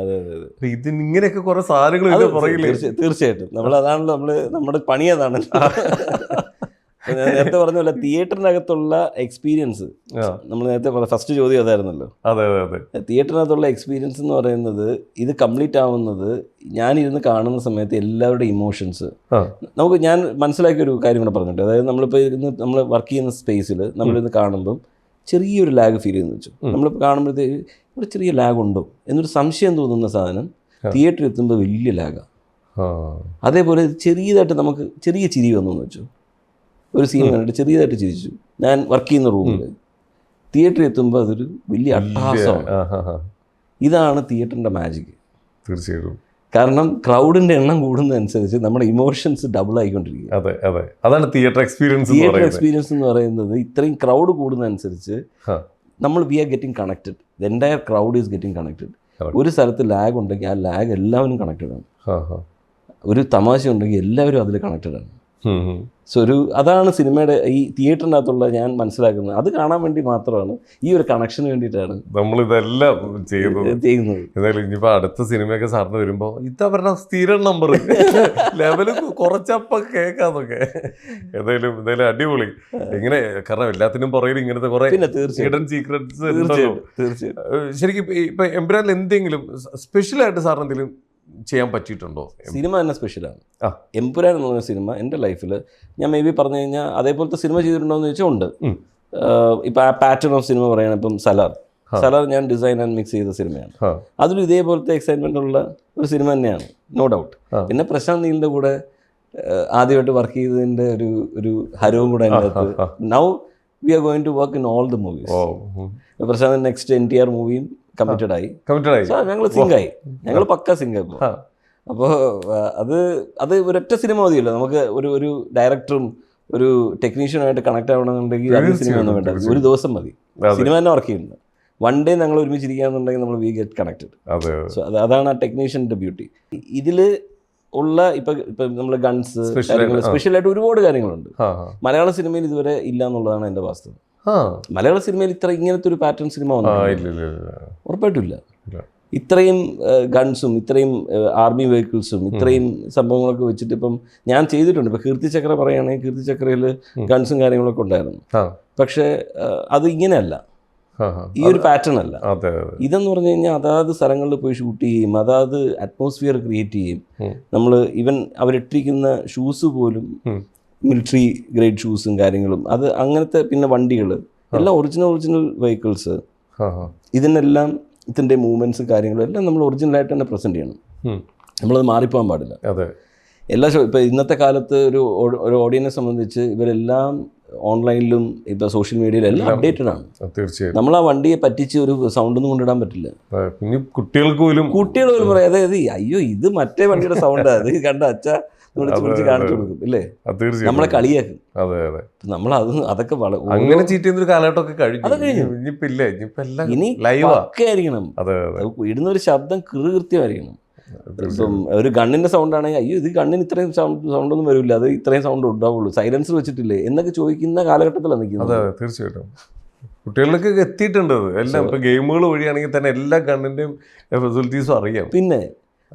അപ്പൊ ഇതിന് ഇങ്ങനെയൊക്കെ കുറെ സാധനങ്ങൾ പറയില്ലേ? തീർച്ചയായിട്ടും. അതാണല്ലോ നമ്മുടെ പണി അതാണ്. നേരത്തെ പറഞ്ഞ പോലെ തിയേറ്ററിനകത്തുള്ള എക്സ്പീരിയൻസ്, നമ്മൾ നേരത്തെ ഫസ്റ്റ് ചോദ്യം അതായിരുന്നല്ലോ. അതെ അതെ. തിയേറ്ററിനകത്തുള്ള എക്സ്പീരിയൻസ് എന്ന് പറയുന്നത്, ഇത് കംപ്ലീറ്റ് ആവുന്നത് ഞാനിരുന്ന് കാണുന്ന സമയത്ത് എല്ലാവരുടെ ഇമോഷൻസ് ഞാൻ മനസ്സിലാക്കിയൊരു കാര്യം കൂടെ പറഞ്ഞിട്ട്. അതായത് നമ്മളിപ്പോൾ ഇരുന്ന് നമ്മൾ വർക്ക് ചെയ്യുന്ന സ്പേസിൽ നമ്മളിരുന്ന് കാണുമ്പം ചെറിയൊരു ലാഗ് ഫീൽ ചെയ്യുന്നു വെച്ചു. നമ്മളിപ്പോൾ കാണുമ്പോഴത്തേക്ക് ഇവിടെ ചെറിയ ലാഗ് ഉണ്ടോ എന്നൊരു സംശയം തോന്നുന്ന സാധനം തിയേറ്ററിൽ എത്തുമ്പോൾ വലിയ ലാഗാണ്. അതേപോലെ ചെറിയതായിട്ട് നമുക്ക് ചെറിയ ചിരി വന്നു വെച്ചു. ഒരു സീൻ കണ്ടിട്ട് ചെറിയതായിട്ട് ചിരിച്ചു. ഞാൻ വർക്ക് ചെയ്യുന്ന റൂമിൽ തിയേറ്ററിൽ എത്തുമ്പോൾ അതൊരു വലിയ അട്ടഹാസമാണ്. ഇതാണ് തിയേറ്ററിൻ്റെ മാജിക്. തീർച്ചയായിട്ടും. കാരണം ക്രൗഡിൻ്റെ എണ്ണം കൂടുന്നതനുസരിച്ച് നമ്മുടെ ഇമോഷൻസ് ഡബിൾ ആയിക്കൊണ്ടിരിക്കുക. അതെ അതെ. അതാണ് തിയേറ്റർ എക്സ്പീരിയൻസ്. എന്ന് പറയുന്നത് ഇത്രയും ക്രൗഡ് കൂടുന്നതനുസരിച്ച് നമ്മൾ we are getting connected. The entire crowd is getting connected. ഒരു സ്ഥലത്ത് ലാഗ് ഉണ്ടെങ്കിൽ ആ ലാഗ് എല്ലാവരും കണക്റ്റഡ് ആണ്. ഒരു തമാശ ഉണ്ടെങ്കിൽ എല്ലാവരും അതിൽ കണക്റ്റഡ് ആണ്. സോ അതാണ് സിനിമയുടെ ഈ തിയേറ്ററിനകത്തുള്ള ഞാൻ മനസ്സിലാക്കുന്നത്. അത് കാണാൻ വേണ്ടി മാത്രമാണ്, ഈ ഒരു കണക്ഷന് വേണ്ടിയിട്ടാണ് നമ്മളിതെല്ലാം ചെയ്യുന്നത്. എന്തായാലും ഇനിയിപ്പോൾ അടുത്ത സിനിമയൊക്കെ സാറിന് വരുമ്പോൾ ഇതവരുടെ സ്ഥിരം നമ്പർ ലെവല് കുറച്ചപ്പം കേൾക്കാന്നൊക്കെ. എന്തായാലും അടിപൊളി. ഇങ്ങനെ കാരണം എല്ലാത്തിനും പുറകിൽ ഇങ്ങനത്തെ കുറെ ഹിഡൻ സീക്രട്സ്. ശരിക്കും ഇപ്പൊ എമ്പുരാനിൽ എന്തെങ്കിലും സ്പെഷ്യലായിട്ട് സാറിന് എന്തെങ്കിലും ചെയ്യാൻ പറ്റിയിട്ടുണ്ടോ? സിനിമ തന്നെ സ്പെഷ്യലാണ്. എമ്പുരാൻ എന്ന് പറഞ്ഞ സിനിമ എൻ്റെ ലൈഫിൽ ഞാൻ മേ ബി പറഞ്ഞു കഴിഞ്ഞാൽ അതേപോലത്തെ സിനിമ ചെയ്തിട്ടുണ്ടോ എന്ന് ചോദിച്ചാൽ ഉണ്ട്. ഇപ്പം ആ പാറ്റേൺ ഓഫ് സിനിമ പറയുകയാണ്. ഇപ്പം സലാർ ഞാൻ ഡിസൈൻ ആൻഡ് മിക്സ് ചെയ്ത സിനിമയാണ്. അതിലും ഇതേപോലത്തെ എക്സൈറ്റ്മെൻ്റ് ഉള്ള ഒരു സിനിമ തന്നെയാണ്, നോ ഡൗട്ട്. പിന്നെ പ്രശാന്ത് നീലിൻ്റെ കൂടെ ആദ്യമായിട്ട് വർക്ക് ചെയ്തതിൻ്റെ ഒരു ഹരവും കൂടെ അതിനകത്ത്. Now we are going to work in all the movies. Prashanth next NTR മൂവിയും കമ്മിറ്റഡ് ആയി. ഞങ്ങൾ സിങ്കായി, ഞങ്ങൾ പക്ക സിംഗ്. അപ്പോൾ അത് ഒരൊറ്റ സിനിമ മതിയല്ലോ നമുക്ക്. ഒരു ഡയറക്ടറും ഒരു ടെക്നീഷ്യനുമായിട്ട് കണക്ട് ആവണമെന്നുണ്ടെങ്കിൽ അത് സിനിമ ഒന്നും വേണ്ട, ഒരു ദിവസം മതി. സിനിമ തന്നെ വർക്ക് ചെയ്യുന്നുണ്ട്. വൺ ഡേ ഞങ്ങൾ ഒരുമിച്ചിരിക്കുകയാണെന്നുണ്ടെങ്കിൽ നമ്മൾ വി ഗെറ്റ് കണക്റ്റഡ്. സോ അതാണ് ആ ടെക്നീഷ്യൻ്റെ ബ്യൂട്ടി. ഇതിൽ ഉള്ള ഇപ്പം നമ്മൾ ഗൺസ് സ്പെഷ്യലായിട്ട് ഒരുപാട് കാര്യങ്ങളുണ്ട്. മലയാള സിനിമയിൽ ഇതുവരെ ഇല്ല എന്നുള്ളതാണ് എൻ്റെ വാസ്തവം. മലയാള സിനിമയിൽ ഇങ്ങനത്തെ ഒരു പാറ്റേൺ സിനിമ ഉറപ്പായിട്ടും ഇല്ല. ഇത്രയും ഗൺസും ഇത്രയും ആർമി വെഹിക്കിൾസും ഇത്രയും സംഭവങ്ങളൊക്കെ വെച്ചിട്ട് ഇപ്പം ഞാൻ ചെയ്തിട്ടുണ്ട്. ഇപ്പം കീർത്തിചക്ര പറയുകയാണെങ്കിൽ കീർത്തിചക്രയിൽ ഗൺസും കാര്യങ്ങളൊക്കെ ഉണ്ടായിരുന്നു. പക്ഷേ അത് ഇങ്ങനെയല്ല, ഈ ഒരു പാറ്റേൺ അല്ല. ഇതെന്ന് പറഞ്ഞു കഴിഞ്ഞാൽ അതാത് സ്ഥലങ്ങളിൽ പോയി ഷൂട്ട് ചെയ്യും, അതാത് അറ്റ്മോസ്ഫിയർ ക്രിയേറ്റ് ചെയ്യും. നമ്മൾ ഈവൻ അവരിട്ടിരിക്കുന്ന ഷൂസ് പോലും മിലിറ്ററി ഗ്രേഡ് ഷൂസും കാര്യങ്ങളും, അത് അങ്ങനത്തെ. പിന്നെ വണ്ടികൾ എല്ലാം ഒറിജിനൽ വെഹിക്കിൾസ്. ഇതിനെല്ലാം ഇതിൻ്റെ മൂവ്മെൻറ്റ്സും കാര്യങ്ങളും എല്ലാം നമ്മൾ ഒറിജിനലായിട്ട് തന്നെ പ്രസൻറ്റ് ചെയ്യണം. നമ്മളത് മാറിപ്പോകാൻ പാടില്ല. എല്ലാ ഇപ്പോൾ ഇന്നത്തെ കാലത്ത് ഒരു ഓഡിയൻസിനെ സംബന്ധിച്ച് ഇവരെല്ലാം ഓൺലൈനിലും ഇപ്പോൾ സോഷ്യൽ മീഡിയയിലും എല്ലാം അപ്ഡേറ്റഡ് ആണ്. തീർച്ചയായും നമ്മൾ ആ വണ്ടിയെ പറ്റിച്ച് ഒരു സൗണ്ടൊന്നും കൊണ്ടിടാൻ പറ്റില്ല. കുട്ടികൾ പോലും പറയാം, അതായത് അയ്യോ ഇത് മറ്റേ വണ്ടിയുടെ സൗണ്ടാണ്, അത് കണ്ട അച്ഛ കാണിച്ചു കൊടുക്കും ഇല്ലേ, നമ്മളെ കളിയാക്കും. നമ്മൾ അതൊക്കെ അങ്ങനെ ചീറ്റ് ചെയ്യുന്നൊരു കാലഘട്ടമൊക്കെ കഴിഞ്ഞു. ഇനി ഒക്കെ ആയിരിക്കണം, ഇടുന്ന ഒരു ശബ്ദം കൃത്യമായിരിക്കണം. ഇപ്പം ഒരു ഗണ്ണിൻ്റെ സൗണ്ട് ആണെങ്കിൽ അയ്യോ ഇത് ഗണ്ണിന് ഇത്രയും സൗണ്ടൊന്നും വരില്ല, അത് ഇത്രയും സൗണ്ട് ഉണ്ടാവുള്ളൂ, സൈലൻസർ വെച്ചിട്ടില്ലേ എന്നൊക്കെ ചോദിക്കുന്ന കാലഘട്ടത്തിലാണ് നിൽക്കുന്നത്. അതെ തീർച്ചയായിട്ടും കുട്ടികളിലേക്ക് എത്തിയിട്ടുണ്ട് അത് എല്ലാം. ഇപ്പം ഗെയിമുകൾ വഴിയാണെങ്കിൽ തന്നെ എല്ലാ ഗണ്ണിൻ്റെയും ഫെസിലിറ്റീസും അറിയാം. പിന്നെ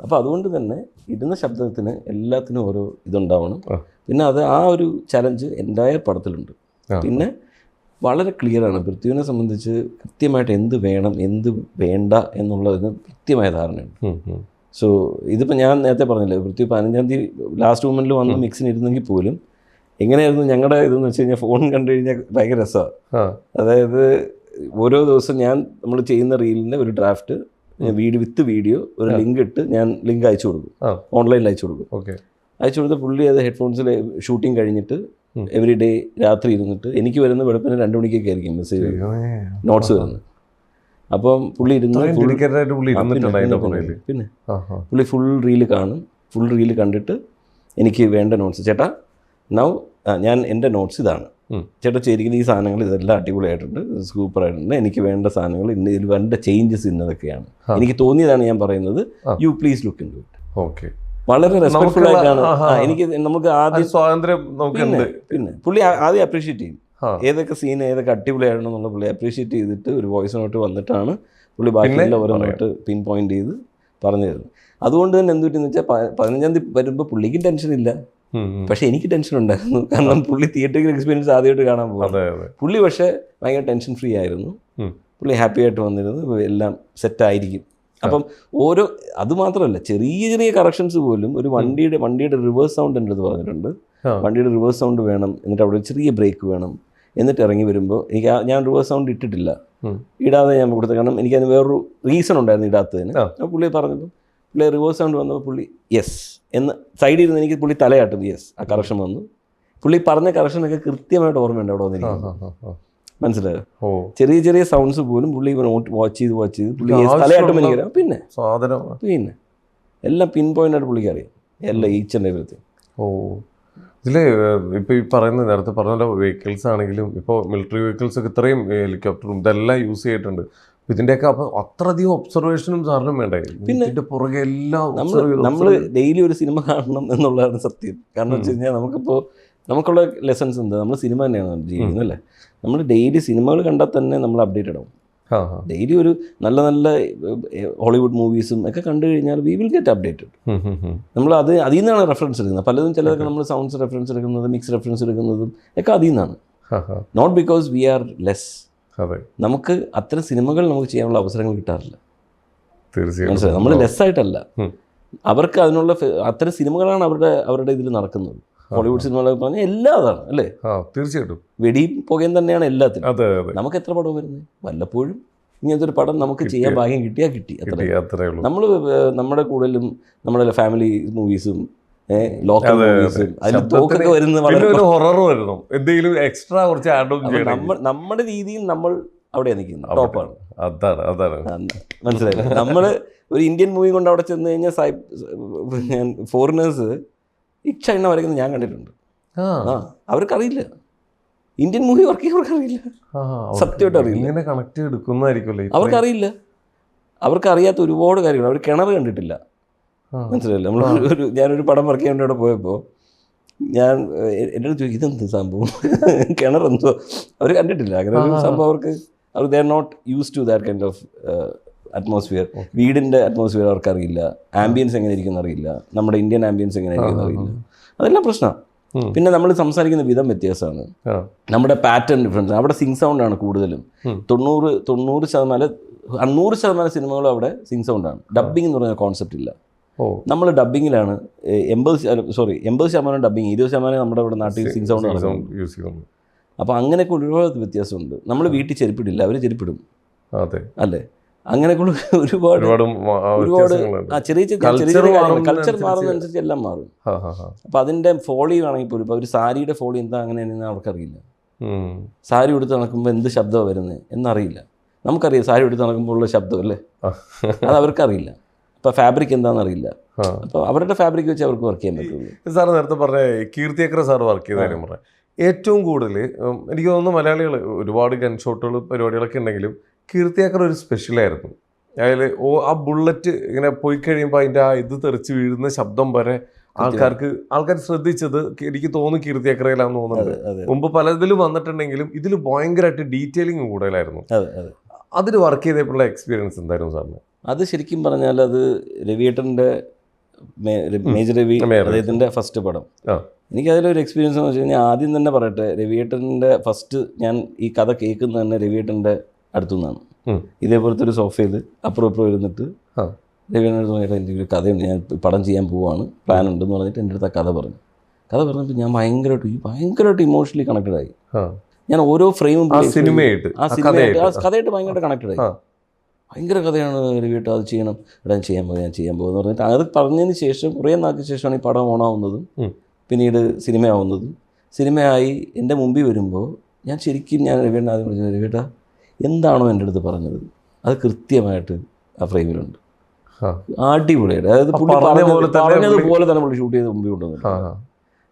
അപ്പോൾ അതുകൊണ്ട് തന്നെ ഇടുന്ന ശബ്ദത്തിന് എല്ലാത്തിനും ഓരോ ഇതുണ്ടാവണം. പിന്നെ അത് ആ ഒരു ചലഞ്ച് എൻ്റയർ പടത്തിലുണ്ട്. പിന്നെ വളരെ ക്ലിയറാണ് പൃഥ്വിനെ സംബന്ധിച്ച് കൃത്യമായിട്ട് എന്ത് വേണം എന്ത് വേണ്ട എന്നുള്ളതിന് കൃത്യമായ ധാരണയുണ്ട്. സോ ഇതിപ്പോൾ ഞാൻ നേരത്തെ പറഞ്ഞില്ലേ, പൃഥ്വി 15-ാം തീയതി ലാസ്റ്റ് മൊമെൻറ്റിൽ വന്ന് മിക്സിന് ഇരുന്നെങ്കിൽ പോലും എങ്ങനെയായിരുന്നു ഞങ്ങളുടെ ഇതെന്ന് വെച്ച് കഴിഞ്ഞാൽ ഫോൺ കണ്ടു കഴിഞ്ഞാൽ ഭയങ്കര രസമാണ്. അതായത് ഓരോ ദിവസം നമ്മൾ ചെയ്യുന്ന റീലിൻ്റെ ഒരു ഡ്രാഫ്റ്റ് വിത്ത് വീഡിയോ ഒരു ലിങ്ക് ഇട്ട് ഞാൻ ലിങ്ക് അയച്ചു കൊടുക്കും, ഓൺലൈനിൽ അയച്ചു കൊടുക്കും. അയച്ചു കൊടുത്ത പുള്ളി അത് ഹെഡ്ഫോൺസിൽ ഷൂട്ടിങ് കഴിഞ്ഞിട്ട് എവറി ഡേ രാത്രി ഇരുന്നിട്ട് എനിക്ക് വരുന്ന വെളുപ്പിന് 2 മണിക്കൊക്കെ ആയിരിക്കും മെസ്സേജ് നോട്ട്സ് വരുന്നത്. അപ്പം പുള്ളി പിന്നെ പുള്ളി ഫുൾ റീല് കാണും. ഫുൾ റീല് കണ്ടിട്ട് എനിക്ക് വേണ്ട നോട്ട്സ്, ചേട്ടാ ഞാൻ എൻ്റെ നോട്ട്സ് ഇതാണ്, ചേട്ടാ ചെയ്തിരിക്കുന്ന ഈ സാധനങ്ങൾ ഇതെല്ലാം അടിപൊളിയായിട്ടുണ്ട്, സൂപ്പറായിട്ടുണ്ട്, എനിക്ക് വേണ്ട സാധനങ്ങൾ ഇതിൽ വേണ്ട ചേഞ്ചസ് ഇന്നതൊക്കെയാണ്, എനിക്ക് തോന്നിയതാണ് ഞാൻ പറയുന്നത്, you please look into it. Okay, വളരെ റെസ്പെക്ട്ഫുൾ ആയിട്ടാണ്. എനിക്ക് നമുക്ക് ആദ്യം സ്വാതന്ത്ര്യം പിന്നെ പുള്ളി ആദ്യം അപ്രീഷിയേറ്റ് ചെയ്യും ഏതൊക്കെ സീൻ ഏതൊക്കെ അടിപൊളിയാണെന്നുള്ള പുള്ളി അപ്രീഷിയേറ്റ് ചെയ്തിട്ട് ഒരു വോയിസ് നോട്ട് വന്നിട്ടാണ് പുള്ളി ബാക്കിയുള്ള ഓരോ നോട്ട് പിൻ പോയിന്റ് ചെയ്ത് പറഞ്ഞു തരുന്നത്. അതുകൊണ്ട് തന്നെ എന്തുപറ്റിയെന്ന് വെച്ചാൽ 15-ാം തീയതി വരുമ്പോൾ പുള്ളിക്ക് ടെൻഷനില്ല, പക്ഷെ എനിക്ക് ടെൻഷൻ ഉണ്ടായിരുന്നു. കാരണം പുള്ളി തിയേറ്ററിക്കൽ എക്സ്പീരിയൻസ് ആദ്യമായിട്ട് കാണാൻ പോകും. പുള്ളി പക്ഷേ ഭയങ്കര ടെൻഷൻ ഫ്രീ ആയിരുന്നു. പുള്ളി ഹാപ്പി ആയിട്ട് വന്നിരുന്നു, എല്ലാം സെറ്റായിരിക്കും. അപ്പം ഓരോ അതുമാത്രമല്ല, ചെറിയ ചെറിയ കറക്ഷൻസ് പോലും ഒരു വണ്ടിയുടെ റിവേഴ്സ് സൗണ്ട് എൻ്റെ അടുത്ത് പറഞ്ഞിട്ടുണ്ട്. വണ്ടിയുടെ റിവേഴ്സ് സൗണ്ട് വേണം, എന്നിട്ട് അവിടെ ഒരു ചെറിയ ബ്രേക്ക് വേണം, എന്നിട്ട് ഇറങ്ങി വരുമ്പോൾ ഞാൻ റിവേഴ്സ് സൗണ്ട് ഇട്ടിട്ടില്ല, ഇടാതെ ഞാൻ കൊടുത്തത്. കാരണം എനിക്കതിന് വേറൊരു റീസൺ ഉണ്ടായിരുന്നു ഇടാത്തതിന്. അപ്പോൾ പുള്ളി പറഞ്ഞപ്പോൾ പുള്ളി റിവേഴ്സ് സൗണ്ട് വന്നപ്പോൾ പുള്ളി യെസ് എന്ന് സൈഡിൽ ഇരുന്ന് എനിക്ക് പുള്ളി തലയാട്ടും യെസ് ആ കറക്ഷൻ വന്നു. പുള്ളി പറഞ്ഞ കറക്ഷനൊക്കെ കൃത്യമായിട്ട് ഓർമ്മയുണ്ട് അവിടെ വന്നിരിക്കുന്നത്. മനസ്സിലായോ? ചെറിയ ചെറിയ സൗണ്ട്സ് പോലും പുള്ളി വാച്ച് ചെയ്ത് പുള്ളി തലയാട്ടുമ്പോൾ എനിക്കറിയാം. പിന്നെ എല്ലാം പിൻ പോയിന്റ് ആയിട്ട് പുള്ളിക്ക് അറിയാം, എല്ലാം ഈച്ച് ആൻഡ് എവരിത്തിങ്. ഇതിൽ ഇപ്പോൾ ഈ പറയുന്ന നേരത്തെ പറഞ്ഞ വെഹിക്കിൾസ് ആണെങ്കിലും ഇപ്പോൾ മിലിറ്ററി വെഹിക്കിൾസ് ഒക്കെ ഇത്രയും ഹെലികോപ്റ്ററും ഇതെല്ലാം യൂസ് ചെയ്തിട്ടുണ്ട്. ഇതിൻ്റെയൊക്കെ അപ്പോൾ അത്രയധികം ഒബ്സർവേഷനും സാറിനും വേണ്ടേ? പിന്നെ ഇതിൻ്റെ പുറകെ എല്ലാം നമ്മൾ ഡെയിലി ഒരു സിനിമ കാണണം എന്നുള്ളതാണ് സത്യം. കാരണം വെച്ച് കഴിഞ്ഞാൽ നമുക്കുള്ള ലെസൺസ് എന്താ, നമ്മൾ സിനിമ തന്നെയാണ് ജീവിക്കുന്നത് അല്ലേ. നമ്മൾ ഡെയിലി സിനിമകൾ കണ്ടാൽ തന്നെ നമ്മൾ അപ്ഡേറ്റഡ് ആവും. ഡെയിലി ഒരു നല്ല നല്ല ഹോളിവുഡ് മൂവീസും ഒക്കെ കണ്ടു കഴിഞ്ഞാൽ വി വിൽ ഗെറ്റ് അപ്ഡേറ്റഡ്. നമ്മൾ അതിൽ നിന്നാണ് റെഫറൻസ് എടുക്കുന്നത്. പലതും ചിലതൊക്കെ നമ്മൾ സൗണ്ട്സ് റെഫറൻസ് എടുക്കുന്നതും മിക്സ് റെഫറൻസ് എടുക്കുന്നതും ഒക്കെ അതിൽ നിന്നാണ്. Not because we are less. നമുക്ക് അത്തരം സിനിമകൾ നമുക്ക് ചെയ്യാനുള്ള അവസരങ്ങൾ കിട്ടാറില്ല. മനസ്സിലായി? നമ്മൾ ലെസ്സായിട്ടല്ല, അവർക്ക് അതിനുള്ള അത്തരം സിനിമകളാണ് അവരുടെ ഇതിൽ നടക്കുന്നത്. ഹോളിവുഡ് സിനിമകളൊക്കെ പറഞ്ഞാൽ എല്ലാം അതാണ് അല്ലേ. തീർച്ചയായിട്ടും വെടിയും പുകയും തന്നെയാണ് എല്ലാത്തിനും. നമുക്ക് എത്ര പടം വരുന്നത്? വല്ലപ്പോഴും ഇങ്ങനത്തെ ഒരു പടം നമുക്ക് ചെയ്യാൻ ഭാഗ്യം കിട്ടിയാൽ കിട്ടി, അത്രേ. നമ്മൾ നമ്മുടെ കൂടുതലും നമ്മുടെ ഫാമിലി മൂവീസും ലോക്കൽ മൂവീസും അതിൽ തോക്കൊക്കെ വരുന്നത് നമ്മുടെ രീതിയിൽ നമ്മൾ അവിടെ നിൽക്കുന്നു, ടോപ്പാണ്. മനസ്സിലായില്ല? നമ്മൾ ഒരു ഇന്ത്യൻ മൂവി കൊണ്ട് അവിടെ ചെന്ന് കഴിഞ്ഞാൽ ഫോറിനേഴ്സ് ഇച്ഛ എണ്ണ വരയ്ക്കുന്നത് ഞാൻ കണ്ടിട്ടുണ്ട്. അവർക്കറിയില്ല ഇന്ത്യൻ മൂവി വർക്ക് അവർക്കറിയില്ല, സത്യമായിട്ട് അറിയില്ല. അവർക്കറിയില്ല, അവർക്കറിയാത്ത ഒരുപാട് കാര്യങ്ങൾ. അവർ കിണർ കണ്ടിട്ടില്ല. മനസ്സിലായില്ല? ഞാനൊരു പടം വർക്ക് ചെയ്യാൻ വേണ്ടി അവിടെ പോയപ്പോൾ ഞാൻ എൻ്റെ അടുത്ത് ചോദിക്കും ഇതെന്ത് സംഭവം, കിണറെന്തോ അവർ കണ്ടിട്ടില്ല. അങ്ങനെ ഒരു സംഭവം അവർക്ക് they are not use to that kind of atmosphere. വീടിൻ്റെ അറ്റ്മോസ്ഫിയർ അവർക്കറിയില്ല, ആംബിയൻസ് എങ്ങനെ ഇരിക്കുന്ന അറിയില്ല, നമ്മുടെ ഇന്ത്യൻ ആംബിയൻസ് എങ്ങനെ ഇരിക്കുന്ന അറിയില്ല. അതെല്ലാം പ്രശ്നമാണ്. പിന്നെ നമ്മൾ സംസാരിക്കുന്ന വിധം വ്യത്യാസമാണ്, നമ്മുടെ പാറ്റേൺ ഡിഫറൻസ്. അവിടെ സിങ് സൗണ്ടാണ് കൂടുതലും. 100% സിനിമകളും അവിടെ സിങ് സൗണ്ടാണ്. ഡബ്ബിംഗ് എന്ന് പറഞ്ഞ കോൺസെപ്റ്റ് ഇല്ല. നമ്മൾ ഡബ്ബിങ്ങിലാണ് 80% ഡബ്ബിങ്, 20% നമ്മുടെ ഇവിടെ നാട്ടിൽ സിങ് സൗണ്ട് നടക്കുന്നു. അപ്പോൾ അങ്ങനെയൊക്കെ ഒരുപാട് വ്യത്യാസമുണ്ട്. നമ്മൾ വീട്ടിൽ ചെരുപ്പിടില്ല, അവർ ചെരുപ്പിടും അല്ലേ. അങ്ങനെയൊക്കെ ഒരുപാട് ചെറിയ കൾച്ചർ മാറുന്നതനുസരിച്ച് എല്ലാം മാറും. അപ്പം അതിൻ്റെ ഫോളി ആണെങ്കിൽ പോലും ഇപ്പോൾ ഒരു സാരിയുടെ ഫോളി എന്താ അങ്ങനെയാണെന്ന് അവർക്കറിയില്ല. സാരി എടുത്ത് നടക്കുമ്പോൾ എന്ത് ശബ്ദമാണ് വരുന്നത് എന്നറിയില്ല. നമുക്കറിയാം സാരി എടുത്ത് നടക്കുമ്പോൾ ഉള്ള ശബ്ദം അല്ലേ, അത് അവർക്കറിയില്ല. ഇപ്പോൾ ഫാബ്രിക് എന്താണെന്നറിയില്ല. അപ്പോൾ അവരുടെ ഫാബ്രിക് വെച്ച് അവർക്ക് വർക്ക് ചെയ്യാൻ പറ്റുള്ളൂ. സാർ നേരത്തെ പറഞ്ഞ കീർത്തിയക്കര സാർ വർക്ക് ചെയ്ത കാര്യം പറഞ്ഞത് ഏറ്റവും കൂടുതൽ എനിക്ക് തോന്നുന്നു മലയാളികൾ ഒരുപാട് ഗൺ ഷോട്ടുകൾ പരിപാടികളൊക്കെ ഉണ്ടെങ്കിലും കീർത്തിയക്കർ ഒരു സ്പെഷ്യലായിരുന്നു. അതിൽ ആ ബുള്ളറ്റ് ഇങ്ങനെ പോയി കഴിയുമ്പോൾ അതിൻ്റെ ആ ഇത് തെറിച്ച് വീഴുന്ന ശബ്ദം വരെ ആൾക്കാർ ശ്രദ്ധിച്ചത് എനിക്ക് തോന്നുന്നു കീർത്തി ചക്രയിലാന്ന് തോന്നുന്നുണ്ട്. മുമ്പ് പലതിലും വന്നിട്ടുണ്ടെങ്കിലും ഇതിൽ ഭയങ്കരമായിട്ട് ഡീറ്റെയിലിംഗ് കൂടുതലായിരുന്നു. അതിൽ വർക്ക് ചെയ്തപ്പോഴുള്ള എക്സ്പീരിയൻസ് എന്തായിരുന്നു സാറിന്? അത് ശരിക്കും പറഞ്ഞാൽ അത് രവിയേട്ടൻ്റെ മേജർ രവി അദ്ദേഹത്തിൻ്റെ ഫസ്റ്റ് പടം. എനിക്കതിലൊരു എക്സ്പീരിയൻസ് എന്ന് വെച്ച് കഴിഞ്ഞാൽ ആദ്യം തന്നെ പറയട്ടെ, രവിയേട്ടൻ്റെ ഫസ്റ്റ് ഞാൻ ഈ കഥ കേൾക്കുന്നത് തന്നെ രവിയേട്ടൻ്റെ അടുത്തു നിന്നാണ്. ഇതേപോലത്തെ ഒരു സോഫയിൽ അപ്പുറം ഇരുന്നിട്ട് രവിയേട്ടൻ്റെ അടുത്ത് എനിക്ക് ഒരു കഥയുണ്ട്, ഞാൻ പടം ചെയ്യാൻ പോവാണ്, പ്ലാൻ ഉണ്ടെന്ന് പറഞ്ഞിട്ട് എൻ്റെ അടുത്ത് ആ കഥ പറഞ്ഞപ്പോൾ ഞാൻ ഭയങ്കരമായിട്ട് ഇമോഷണലി കണക്റ്റഡ് ആയി. ഞാൻ ഓരോ ഫ്രെയിമും സിനിമയായിട്ട് കഥയായിട്ട് ഭയങ്കരമായിട്ട് കണക്റ്റഡ് ആയി. ഭയങ്കര കഥയാണ് രവിയേട്ട, അത് ചെയ്യണം, ഇവിടെ ഞാൻ ചെയ്യാൻ പോകുമെന്ന് പറഞ്ഞിട്ട് അത് പറഞ്ഞതിന് ശേഷം കുറേ നാൾക്ക് ശേഷമാണ് ഈ പടം ഓണാവുന്നതും പിന്നീട് സിനിമയാവുന്നതും. സിനിമയായി എൻ്റെ മുമ്പിൽ വരുമ്പോൾ ഞാൻ ശരിക്കും രവിയേട്ട ആദ്യം വിളിച്ചത്, രവിയേട്ട എന്താണോ എൻ്റെ അടുത്ത് പറഞ്ഞത് അത് കൃത്യമായിട്ട് ആ ഫ്രെയിമിലുണ്ട്, അടിപൊളിയായിട്ട്. അതായത് പുള്ളി പറഞ്ഞതുപോലെ തന്നെ പുള്ളി ഷൂട്ട് ചെയ്ത് മുമ്പിൽ കൊണ്ടുവന്നു.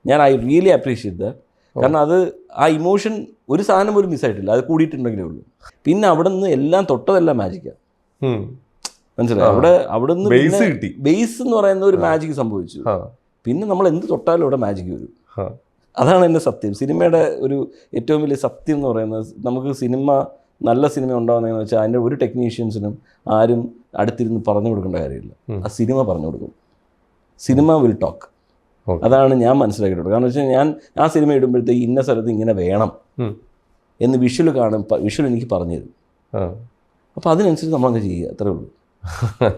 ഞാൻ ഐ റിയലി അപ്രീഷിയേറ്റ് ദാറ്റ്. കാരണം അത് ആ ഇമോഷൻ ഒരു സാധനം പോലും മിസ്സായിട്ടില്ല, അത് കൂടിയിട്ടുണ്ടെങ്കിലേ ഉള്ളൂ. പിന്നെ അവിടെ നിന്ന് എല്ലാം തൊട്ടതെല്ലാം മാജിക്കാണ്, മനസ്സിലായി. അവിടെ നിന്ന് ബേസ് എന്ന് പറയുന്ന ഒരു മാജിക് സംഭവിച്ചു. പിന്നെ നമ്മൾ എന്ത് തൊട്ടാലും അവിടെ മാജിക് വരും. അതാണ് എൻ്റെ സത്യം. സിനിമയുടെ ഒരു ഏറ്റവും വലിയ സത്യം എന്ന് പറയുന്നത്, നമുക്ക് നല്ല സിനിമ ഉണ്ടാകുന്നതെന്ന് വെച്ചാൽ അതിൻ്റെ ഒരു ടെക്നീഷ്യൻസിനും ആരും അടുത്തിരുന്ന് പറഞ്ഞു കൊടുക്കേണ്ട കാര്യമില്ല. ആ സിനിമ പറഞ്ഞു കൊടുക്കും. Cinema will talk. അതാണ് ഞാൻ മനസ്സിലാക്കിയിട്ടുള്ളത്. കാരണം വെച്ചാൽ ഞാൻ ആ സിനിമ ഇടുമ്പോഴത്തേക്ക് ഇന്ന സ്ഥലത്ത് ഇങ്ങനെ വേണം എന്ന് വിഷ്വൽ എനിക്ക് പറഞ്ഞു തരും. അപ്പോൾ അതിനനുസരിച്ച് നമ്മളങ്ങ് ചെയ്യുക, അത്രേ ഉള്ളൂ.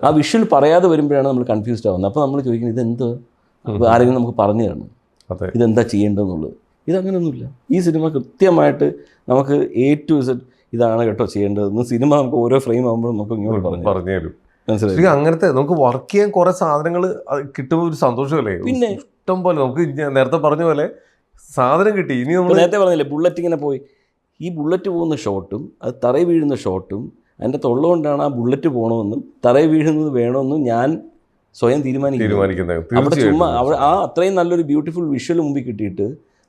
ആ വിഷ്വൽ പറയാതെ വരുമ്പോഴാണ് നമ്മൾ കൺഫ്യൂസ്ഡ് ആവുന്നത്. അപ്പോൾ നമ്മൾ ചോദിക്കുന്നത് ഇതെന്ത്, ആരെങ്കിലും നമുക്ക് പറഞ്ഞു തരണം ഇതെന്താ ചെയ്യേണ്ടതെന്നുള്ളത്. ഇതങ്ങനെയൊന്നുമില്ല. ഈ സിനിമ കൃത്യമായിട്ട് നമുക്ക് A to Z ഇതാണ് കേട്ടോ ചെയ്യേണ്ടതെന്ന് സിനിമ നമുക്ക് ഓരോ ഫ്രെയിം ആകുമ്പോഴും നമുക്ക് ഇങ്ങോട്ട് പറഞ്ഞു തരും. മനസ്സിലായി. അങ്ങനത്തെ നമുക്ക് വർക്ക് ചെയ്യാൻ കുറെ സാധനങ്ങൾ കിട്ടുമ്പോൾ ഒരു സന്തോഷമല്ലേ. പിന്നെ ഇഷ്ടം പോലെ നമുക്ക് നേരത്തെ പറഞ്ഞ പോലെ സാധനം കിട്ടി. ഇനി നമ്മൾ നേരത്തെ പറഞ്ഞില്ലേ ബുള്ളറ്റ് ഇങ്ങനെ പോയി, ഈ ബുള്ളറ്റ് പോകുന്ന ഷോട്ടും അത് തറയിൽ വീഴുന്ന ഷോട്ടും അതിൻ്റെ തൊള്ളുകൊണ്ടാണ് ആ ബുള്ളറ്റ് പോകണമെന്നും തറയിൽ വീഴുന്നത് വേണമെന്നും ഞാൻ സ്വയം തീരുമാനിക്കുന്നത്. അവിടെ ചുമ്മാ ആ അത്രയും നല്ലൊരു ബ്യൂട്ടിഫുൾ വിഷ്വൽ മുമ്പിൽ കിട്ടിയിട്ട്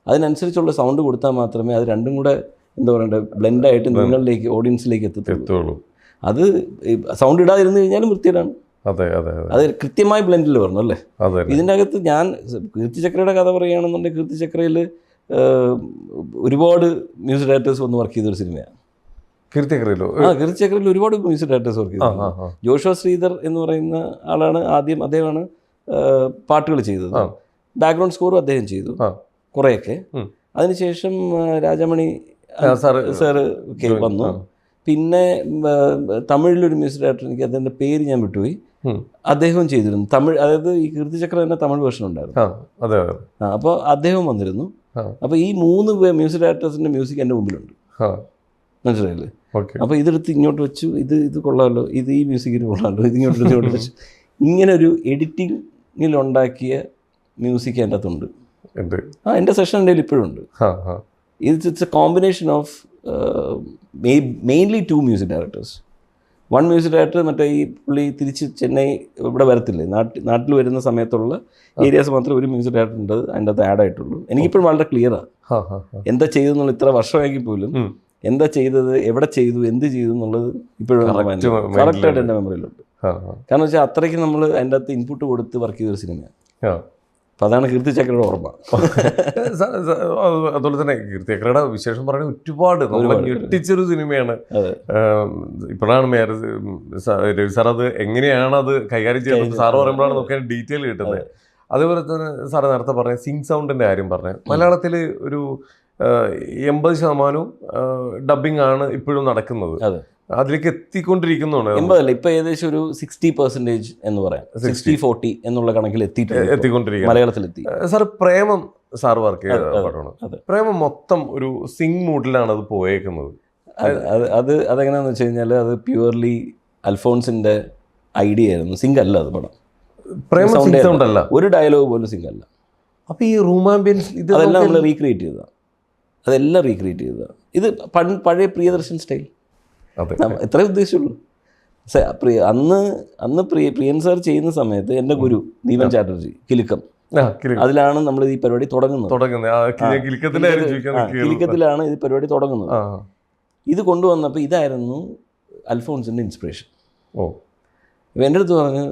അതിനനുസരിച്ചുള്ള സൗണ്ട് കൊടുത്താൽ മാത്രമേ അത് രണ്ടും കൂടെ എന്താ പറയണ്ടേ ബ്ലെൻഡായിട്ട് നിങ്ങളിലേക്ക് ഓഡിയൻസിലേക്ക് എത്തുള്ളൂ. അത് സൗണ്ട് ഇടാതിരുന്നു കഴിഞ്ഞാലും വൃത്തിയിലാണ്. അത് കൃത്യമായി ബ്ലെൻഡിൽ വരണം അല്ലേ. ഇതിൻ്റെ അകത്ത് ഞാൻ കീർത്തിചക്രയുടെ കഥ പറയുകയാണെന്നുണ്ടെങ്കിൽ കീർത്തിചക്രയിൽ ഒരുപാട് മ്യൂസിക് ഡയറക്ടേഴ്സ് വന്ന് വർക്ക് ചെയ്തൊരു സിനിമയാണ് കീർത്തിചക്രയിൽ. ഒരുപാട് മ്യൂസിക് ഡയറക്ടേഴ്സ് വർക്ക് ചെയ്തു. ജോഷുവ ശ്രീധർ എന്ന് പറയുന്ന ആളാണ് അദ്ദേഹമാണ് പാട്ടുകൾ ചെയ്തത്. ബാക്ക്ഗ്രൗണ്ട് സ്കോറും അദ്ദേഹം ചെയ്തു കുറേയൊക്കെ. അതിനുശേഷം രാജമണി സാറ് വന്നു. പിന്നെ തമിഴിലൊരു മ്യൂസിക് ഡയറക്ടർ, എനിക്ക് അതിൻ്റെ പേര് ഞാൻ വിട്ടുപോയി, അദ്ദേഹം ചെയ്തിരുന്നു തമിഴ്. അതായത് ഈ കീർത്തിചക്ര തന്നെ തമിഴ് വേർഷൻ ഉണ്ടായിരുന്നു. അപ്പോൾ അദ്ദേഹം വന്നിരുന്നു. അപ്പോൾ ഈ 3 മ്യൂസിക് ഡയറക്ടേഴ്സിൻ്റെ മ്യൂസിക് എൻ്റെ മുമ്പിലുണ്ട്, മനസ്സിലായില്ലേ. അപ്പോൾ ഇതെടുത്ത് ഇങ്ങോട്ട് വെച്ചു, ഇത് കൊള്ളാമല്ലോ, ഈ മ്യൂസിക്കിന് കൊള്ളാമല്ലോ, ഇങ്ങോട്ട് വെച്ചു. ഇങ്ങനെ ഒരു എഡിറ്റിങ്ങിലുണ്ടാക്കിയ മ്യൂസിക് എൻ്റെ അകത്തുണ്ട്. എൻ്റെ സെഷൻ എൻ്റെ ഇപ്പോഴും ഉണ്ട്. It's A combination of mainly 2 music directors. 1 music director മറ്റേ ഈ പുള്ളി തിരിച്ച് ചെന്നൈ ഇവിടെ വരത്തില്ലേ, നാട്ടിൽ വരുന്ന സമയത്തുള്ള ഏരിയാസ് മാത്രമേ ഒരു മ്യൂസിക് ഡയറക്ടർ ഉണ്ട് അതിൻ്റെ അകത്ത് ആഡ് ആയിട്ടുള്ളൂ. എനിക്കിപ്പോഴും വളരെ ക്ലിയറാണ് എന്താ ചെയ്തെന്നുള്ള. ഇത്ര വർഷമായെങ്കിൽ പോലും എന്താ ചെയ്തത്, എവിടെ ചെയ്തു, എന്ത് ചെയ്തു എന്നുള്ളത് ഇപ്പോഴും കറക്റ്റായിട്ട് എൻ്റെ മെമ്മറിയിലുണ്ട്. കാരണം വെച്ചാൽ അത്രയ്ക്ക് നമ്മൾ അതിൻ്റെ അകത്ത് ഇൻപുട്ട് കൊടുത്ത് വർക്ക് ചെയ്തൊരു സിനിമയാണ്. അപ്പോൾ അതാണ് കീർത്തിചക്രയുടെ ഓർമ്മ. അതുപോലെ തന്നെ കീർത്തിചക്രയുടെ വിശേഷം പറയുന്നത് ഒരുപാട് ഞെട്ടിച്ചൊരു സിനിമയാണ്. ഇപ്പോഴാണ് രവി സാർ അത് എങ്ങനെയാണ് അത് കൈകാര്യം ചെയ്യുന്നത് സാറ് പറയുമ്പോഴാണ് നമുക്ക് ഡീറ്റെയിൽ കിട്ടുന്നത്. അതേപോലെ തന്നെ സാറ് നേരത്തെ പറഞ്ഞ സിങ് സൗണ്ടിൻ്റെ കാര്യം പറഞ്ഞത്, മലയാളത്തിൽ ഒരു 80% ഡബ്ബിംഗ് ആണ് ഇപ്പോഴും നടക്കുന്നത്. അതിലേക്ക് എത്തിക്കൊണ്ടിരിക്കുന്നുണ്ട്. 80 ഇപ്പൊ ഏകദേശം ഒരു 60% എന്ന് പറയാം, 60-40 എന്നുള്ള കണക്കിൽ എത്തിക്കൊണ്ടിരിക്കുക മലയാളത്തിലെത്തി. സാർ പ്രേമം സാർ വർക്ക് ചെയ്ത പാട്ടാണ്. പ്രേമം മൊത്തം ഒരു സിംഗ് മൂഡിലാണ് അത് പോയേക്കുന്നത്. അതെങ്ങനെയാന്ന് വെച്ച് കഴിഞ്ഞാൽ അത് പ്യുവർലി അൽഫോൺസിന്റെ ഐഡിയ ആയിരുന്നു. സിംഗ് അല്ല അത് പടം. പ്രേമം സിംഗ് സൗണ്ട് അല്ല, ഒരു ഡയലോഗ് പോലും സിംഗ് അല്ല. അപ്പൊ ഈ റൂം ആംബിയൻസ് അതെല്ലാം നമ്മൾ റീക്രിയേറ്റ് ചെയ്തതാണ്. ഇത് പഴയ പ്രിയദർശൻ സ്റ്റൈൽ എത്രയേ ഉദ്ദേശിച്ചുള്ളൂ. അന്ന് പ്രിയൻ സാർ ചെയ്യുന്ന സമയത്ത് എൻ്റെ ഗുരു ദീപൻ ചാറ്റർജി കിലുക്കം, അതിലാണ് നമ്മൾ ഈ പരിപാടി തുടങ്ങുന്നത്. കിലുക്കത്തിലാണ് ഈ പരിപാടി തുടങ്ങുന്നത്. ഇത് കൊണ്ടുവന്നപ്പോൾ ഇതായിരുന്നു അൽഫോൺസിൻ്റെ ഇൻസ്പിറേഷൻ. ഓ, ഇപ്പം എൻ്റെ അടുത്ത് പറഞ്ഞു,